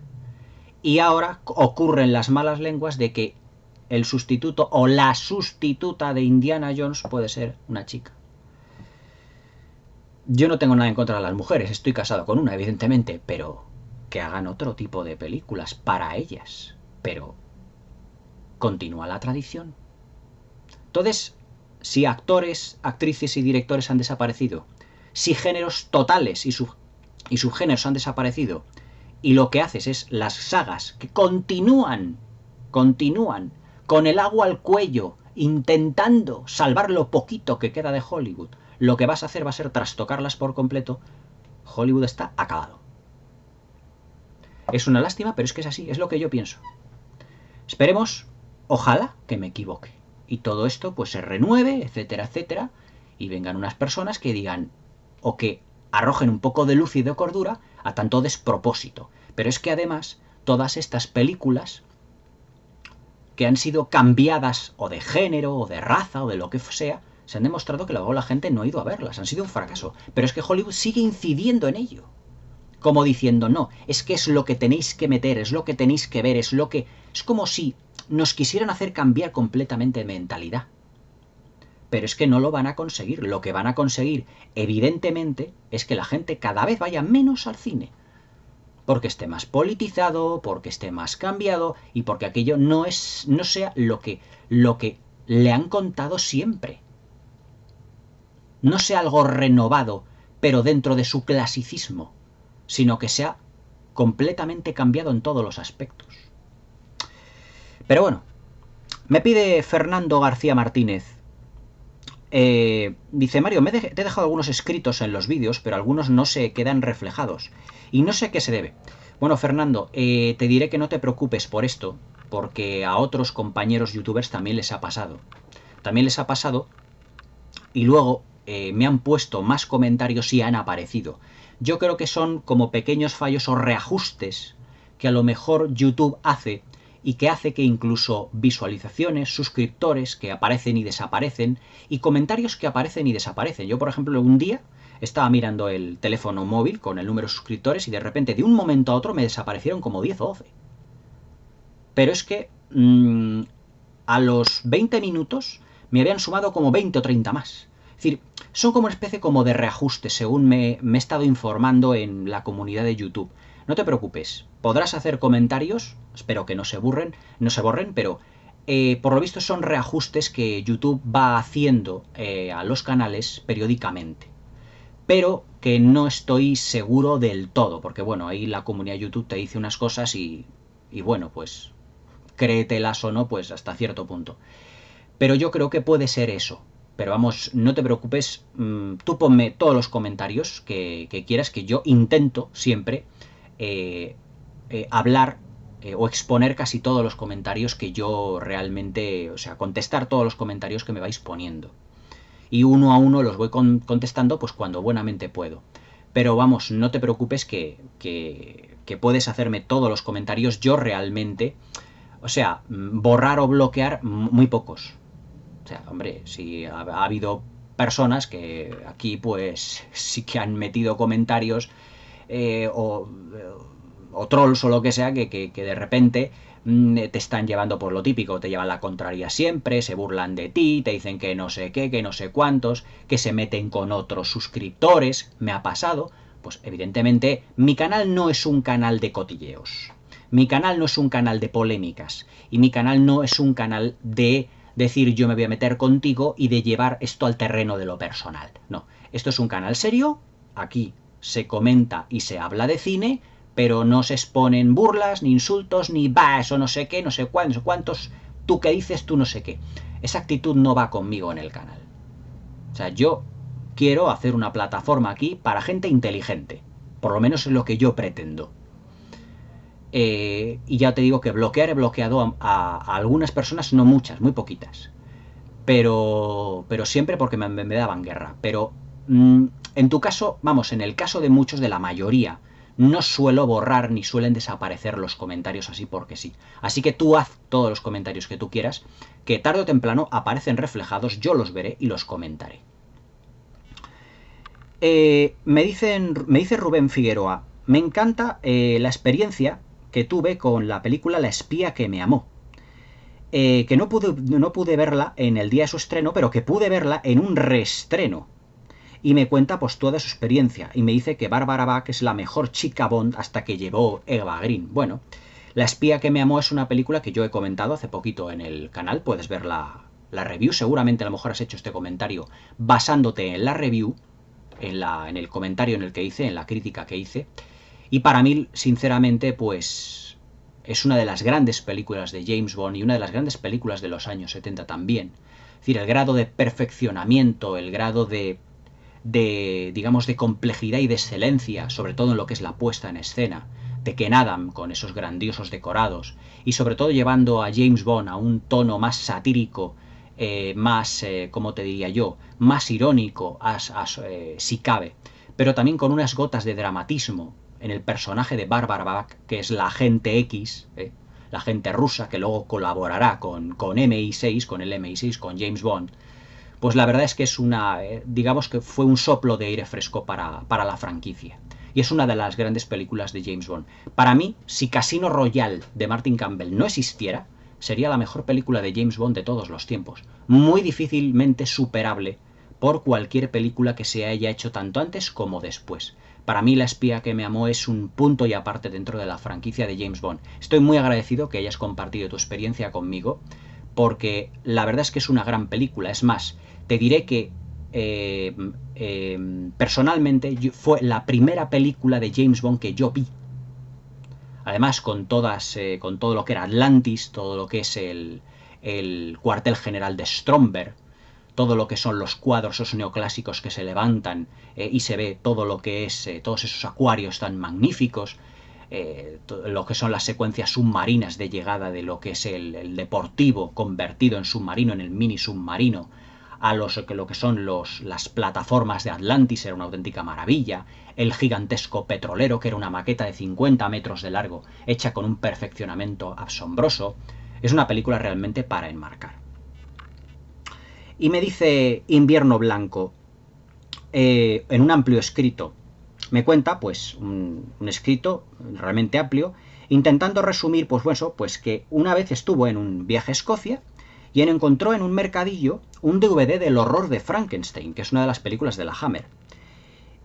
Y ahora ocurren las malas lenguas de que el sustituto o la sustituta de Indiana Jones puede ser una chica. Yo no tengo nada en contra de las mujeres, estoy casado con una, evidentemente, pero que hagan otro tipo de películas para ellas. Pero continúa la tradición. Entonces, si actores, actrices y directores han desaparecido, si géneros totales y subgéneros han desaparecido, y lo que haces es las sagas que continúan con el agua al cuello, intentando salvar lo poquito que queda de Hollywood, lo que vas a hacer va a ser trastocarlas por completo. Hollywood está acabado. Es una lástima, pero es que es así, es lo que yo pienso. Esperemos, ojalá que me equivoque. Y todo esto pues se renueve, etcétera, etcétera, y vengan unas personas que digan, o que arrojen un poco de luz y de cordura a tanto despropósito. Pero es que además todas estas películas que han sido cambiadas o de género o de raza o de lo que sea, se han demostrado que luego la gente no ha ido a verlas, han sido un fracaso. Pero es que Hollywood sigue incidiendo en ello. Como diciendo, no, es que es lo que tenéis que meter, es lo que tenéis que ver, es lo que... Es como si nos quisieran hacer cambiar completamente de mentalidad. Pero es que no lo van a conseguir. Lo que van a conseguir, evidentemente, es que la gente cada vez vaya menos al cine. Porque esté más politizado, porque esté más cambiado y porque aquello no sea lo que le han contado siempre. No sea algo renovado, pero dentro de su clasicismo, sino que sea completamente cambiado en todos los aspectos. Pero bueno, me pide Fernando García Martínez. Dice, Mario, te he dejado algunos escritos en los vídeos, pero algunos no se quedan reflejados. Y no sé a qué se debe. Bueno, Fernando, te diré que no te preocupes por esto, porque a otros compañeros youtubers también les ha pasado. También les ha pasado y luego me han puesto más comentarios y han aparecido. Yo creo que son como pequeños fallos o reajustes que a lo mejor YouTube hace y que hace que incluso visualizaciones, suscriptores que aparecen y desaparecen y comentarios que aparecen y desaparecen. Yo, por ejemplo, un día estaba mirando el teléfono móvil con el número de suscriptores y de repente de un momento a otro me desaparecieron como 10 o 12. Pero es que a los 20 minutos me habían sumado como 20 o 30 más. Es decir, son como una especie como de reajuste según me he estado informando en la comunidad de YouTube. No te preocupes, podrás hacer comentarios, espero que no se borren, pero por lo visto son reajustes que YouTube va haciendo a los canales periódicamente. Pero que no estoy seguro del todo, porque bueno, ahí la comunidad de YouTube te dice unas cosas y bueno, pues créetelas o no, pues hasta cierto punto. Pero yo creo que puede ser eso. Pero vamos, no te preocupes, tú ponme todos los comentarios que quieras, que yo intento siempre hablar o exponer casi todos los comentarios que yo realmente, o sea, contestar todos los comentarios que me vais poniendo. Y uno a uno los voy contestando pues cuando buenamente puedo. Pero vamos, no te preocupes que puedes hacerme todos los comentarios. Yo realmente, o sea, borrar o bloquear muy pocos. O sea, hombre, si ha habido personas que aquí pues sí que han metido comentarios o trolls o lo que sea que de repente te están llevando por lo típico, te llevan la contraria siempre, se burlan de ti, te dicen que no sé qué, que no sé cuántos, que se meten con otros suscriptores, me ha pasado. Pues evidentemente mi canal no es un canal de cotilleos, mi canal no es un canal de polémicas y mi canal no es un canal de decir yo me voy a meter contigo y de llevar esto al terreno de lo personal. No, esto es un canal serio, aquí se comenta y se habla de cine, pero no se exponen burlas, ni insultos, ni va, eso no sé qué, no sé cuántos, cuántos, tú que dices, tú no sé qué. Esa actitud no va conmigo en el canal. O sea, yo quiero hacer una plataforma aquí para gente inteligente, por lo menos es lo que yo pretendo. Y ya te digo que bloquear he bloqueado a algunas personas, no muchas, muy poquitas. Pero siempre porque me daban guerra. Pero en tu caso, vamos, en el caso de muchos, de la mayoría, no suelo borrar ni suelen desaparecer los comentarios así porque sí. Así que tú haz todos los comentarios que tú quieras, que tarde o temprano aparecen reflejados, yo los veré y los comentaré. Me dice Rubén Figueroa, me encanta la experiencia que tuve con la película La espía que me amó. Que no pude verla en el día de su estreno, pero que pude verla en un reestreno. Y me cuenta pues toda su experiencia. Y me dice que Bárbara Bach es la mejor chica Bond hasta que llegó Eva Green. Bueno, La espía que me amó es una película que yo he comentado hace poquito en el canal. Puedes ver la review. Seguramente a lo mejor has hecho este comentario basándote en la review, en el comentario en el que hice, en la crítica que hice. Y para mí, sinceramente, pues es una de las grandes películas de James Bond y una de las grandes películas de los años 70 también. Es decir, el grado de perfeccionamiento, el grado de digamos, de complejidad y de excelencia, sobre todo en lo que es la puesta en escena, de Ken Adam con esos grandiosos decorados, y sobre todo llevando a James Bond a un tono más satírico, más, ¿cómo te diría yo?, más irónico, si cabe. pero también con unas gotas de dramatismo en el personaje de Barbara Bach, que es la agente X, la agente rusa, que luego colaborará con MI6, con el MI6, con James Bond. Pues la verdad es que es digamos que fue un soplo de aire fresco para la franquicia. Y es una de las grandes películas de James Bond. Para mí, si Casino Royale de Martin Campbell no existiera, sería la mejor película de James Bond de todos los tiempos. Muy difícilmente superable por cualquier película que se haya hecho tanto antes como después. Para mí La espía que me amó es un punto y aparte dentro de la franquicia de James Bond. Estoy muy agradecido que hayas compartido tu experiencia conmigo, porque la verdad es que es una gran película. Es más, te diré que personalmente fue la primera película de James Bond que yo vi. Además, con todo lo que era Atlantis, todo lo que es el cuartel general de Stromberg, todo lo que son los cuadros, esos neoclásicos que se levantan y se ve todo lo que es todos esos acuarios tan magníficos, lo que son las secuencias submarinas de llegada de lo que es el deportivo convertido en submarino, en el mini submarino, a lo que son las plataformas de Atlantis, era una auténtica maravilla, el gigantesco petrolero, que era una maqueta de 50 metros de largo, hecha con un perfeccionamiento asombroso. Es una película realmente para enmarcar. Y me dice Invierno Blanco, en un amplio escrito, me cuenta, pues, un escrito realmente amplio, intentando resumir, pues bueno, pues que una vez estuvo en un viaje a Escocia y encontró en un mercadillo un DVD del horror de Frankenstein, que es una de las películas de la Hammer.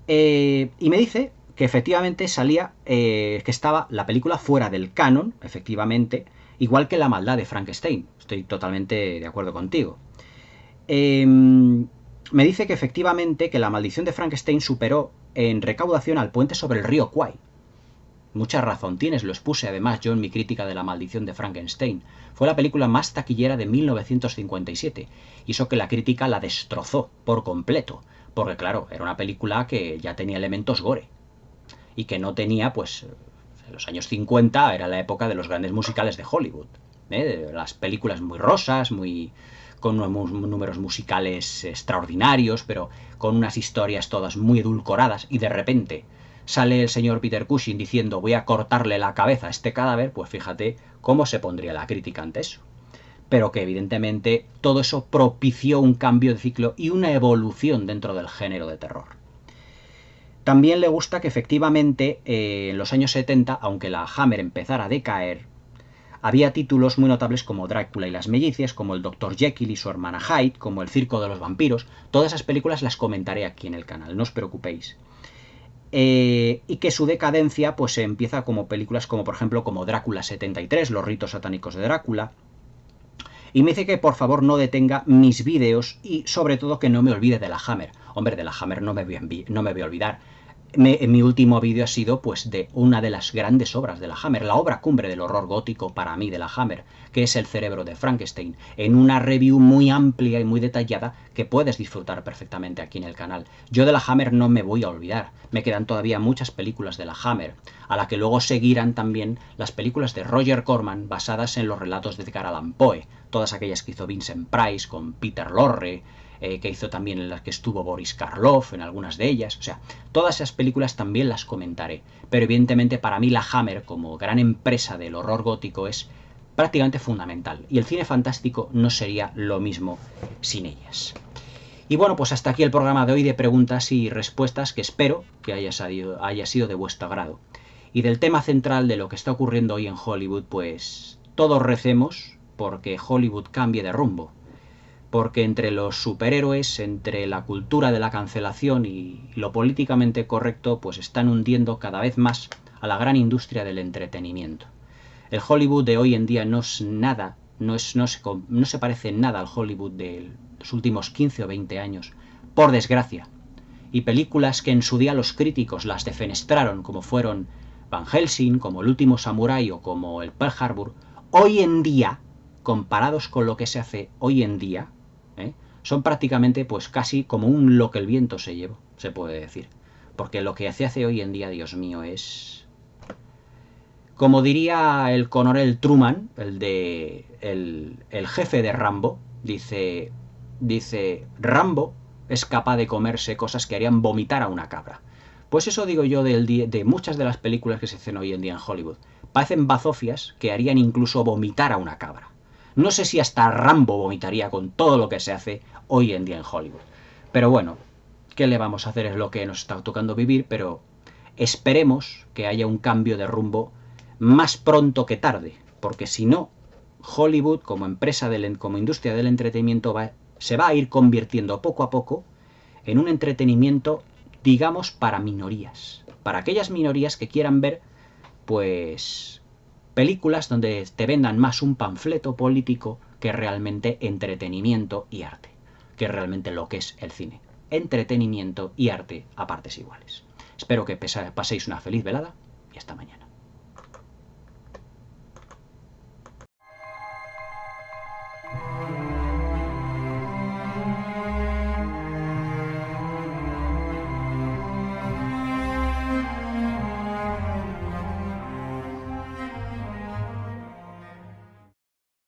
Y me dice que efectivamente salía, que estaba la película fuera del canon, efectivamente, igual que La maldad de Frankenstein. Estoy totalmente de acuerdo contigo. Me dice que efectivamente que La maldición de Frankenstein superó en recaudación al puente sobre el río Kwai. Mucha razón tienes, lo expuse además yo en mi crítica de La maldición de Frankenstein. Fue la película más taquillera de 1957, y eso que la crítica la destrozó por completo, porque claro, era una película que ya tenía elementos gore, y que no tenía, pues, en los años 50 era la época de los grandes musicales de Hollywood, las películas muy rosas, con unos números musicales extraordinarios, pero con unas historias todas muy edulcoradas, y de repente sale el señor Peter Cushing diciendo voy a cortarle la cabeza a este cadáver, pues fíjate cómo se pondría la crítica ante eso. Pero que evidentemente todo eso propició un cambio de ciclo y una evolución dentro del género de terror. También le gusta que efectivamente en los años 70, aunque la Hammer empezara a decaer, había títulos muy notables como Drácula y las mellizas, como el Dr. Jekyll y su hermana Hyde, como el Circo de los vampiros. Todas esas películas las comentaré aquí en el canal, no os preocupéis. Y que su decadencia pues empieza como películas como por ejemplo como Drácula 73, los ritos satánicos de Drácula. Y me dice que por favor no detenga mis vídeos y sobre todo que no me olvide de la Hammer. Hombre, de la Hammer no me voy a olvidar. Mi último vídeo ha sido pues de una de las grandes obras de la Hammer, la obra cumbre del horror gótico para mí de la Hammer, que es El cerebro de Frankenstein, en una review muy amplia y muy detallada que puedes disfrutar perfectamente aquí en el canal. Yo de la Hammer no me voy a olvidar, me quedan todavía muchas películas de la Hammer, a la que luego seguirán también las películas de Roger Corman basadas en los relatos de Edgar Allan Poe, todas aquellas que hizo Vincent Price con Peter Lorre, que hizo también en las que estuvo Boris Karloff, en algunas de ellas. O sea, todas esas películas también las comentaré. Pero evidentemente para mí la Hammer, como gran empresa del horror gótico, es prácticamente fundamental. Y el cine fantástico no sería lo mismo sin ellas. Y bueno, pues hasta aquí el programa de hoy de preguntas y respuestas, que espero que haya sido de vuestro agrado. Y del tema central de lo que está ocurriendo hoy en Hollywood, pues todos recemos porque Hollywood cambie de rumbo. Porque entre los superhéroes, entre la cultura de la cancelación y lo políticamente correcto, pues están hundiendo cada vez más a la gran industria del entretenimiento. El Hollywood de hoy en día no es nada, no se parece en nada al Hollywood de los últimos 15 o 20 años, por desgracia. Y películas que en su día los críticos las defenestraron, como fueron Van Helsing, como El último samurái o como el Pearl Harbor, hoy en día, comparados con lo que se hace hoy en día, son prácticamente pues casi como un lo que el viento se llevó, se puede decir. Porque lo que se hace hoy en día, Dios mío, es... Como diría el coronel Truman, el jefe de Rambo, dice, Rambo es capaz de comerse cosas que harían vomitar a una cabra. Pues eso digo yo de muchas de las películas que se hacen hoy en día en Hollywood. Parecen bazofias que harían incluso vomitar a una cabra. No sé si hasta Rambo vomitaría con todo lo que se hace hoy en día en Hollywood. Pero bueno, ¿qué le vamos a hacer? Es lo que nos está tocando vivir, pero esperemos que haya un cambio de rumbo más pronto que tarde, porque si no, Hollywood como empresa, como industria del entretenimiento se va a ir convirtiendo poco a poco en un entretenimiento, digamos, para minorías, para aquellas minorías que quieran ver, pues, películas donde te vendan más un panfleto político que realmente entretenimiento y arte, que es realmente lo que es el cine. Entretenimiento y arte a partes iguales. Espero que paséis una feliz velada y hasta mañana.